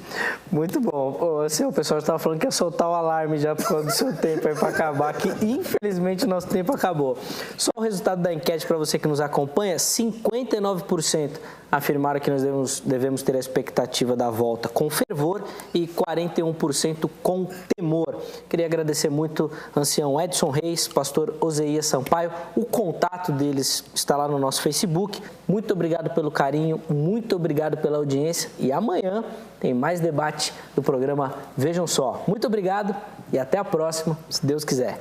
Muito bom. O pessoal estava falando que ia soltar o alarme já por causa do seu tempo aí para acabar, que infelizmente o nosso tempo acabou. Só o resultado da enquete para você que nos acompanha, 59% afirmaram que nós devemos ter a expectativa da volta com fervor e 41% com temor. Queria agradecer muito ao ancião Edson Reis, pastor Oseias Sampaio. O contato deles está lá no nosso Facebook. Muito obrigado pelo carinho, muito obrigado pela audiência e amanhã tem mais debate do programa Vejam Só. Muito obrigado e até a próxima, se Deus quiser.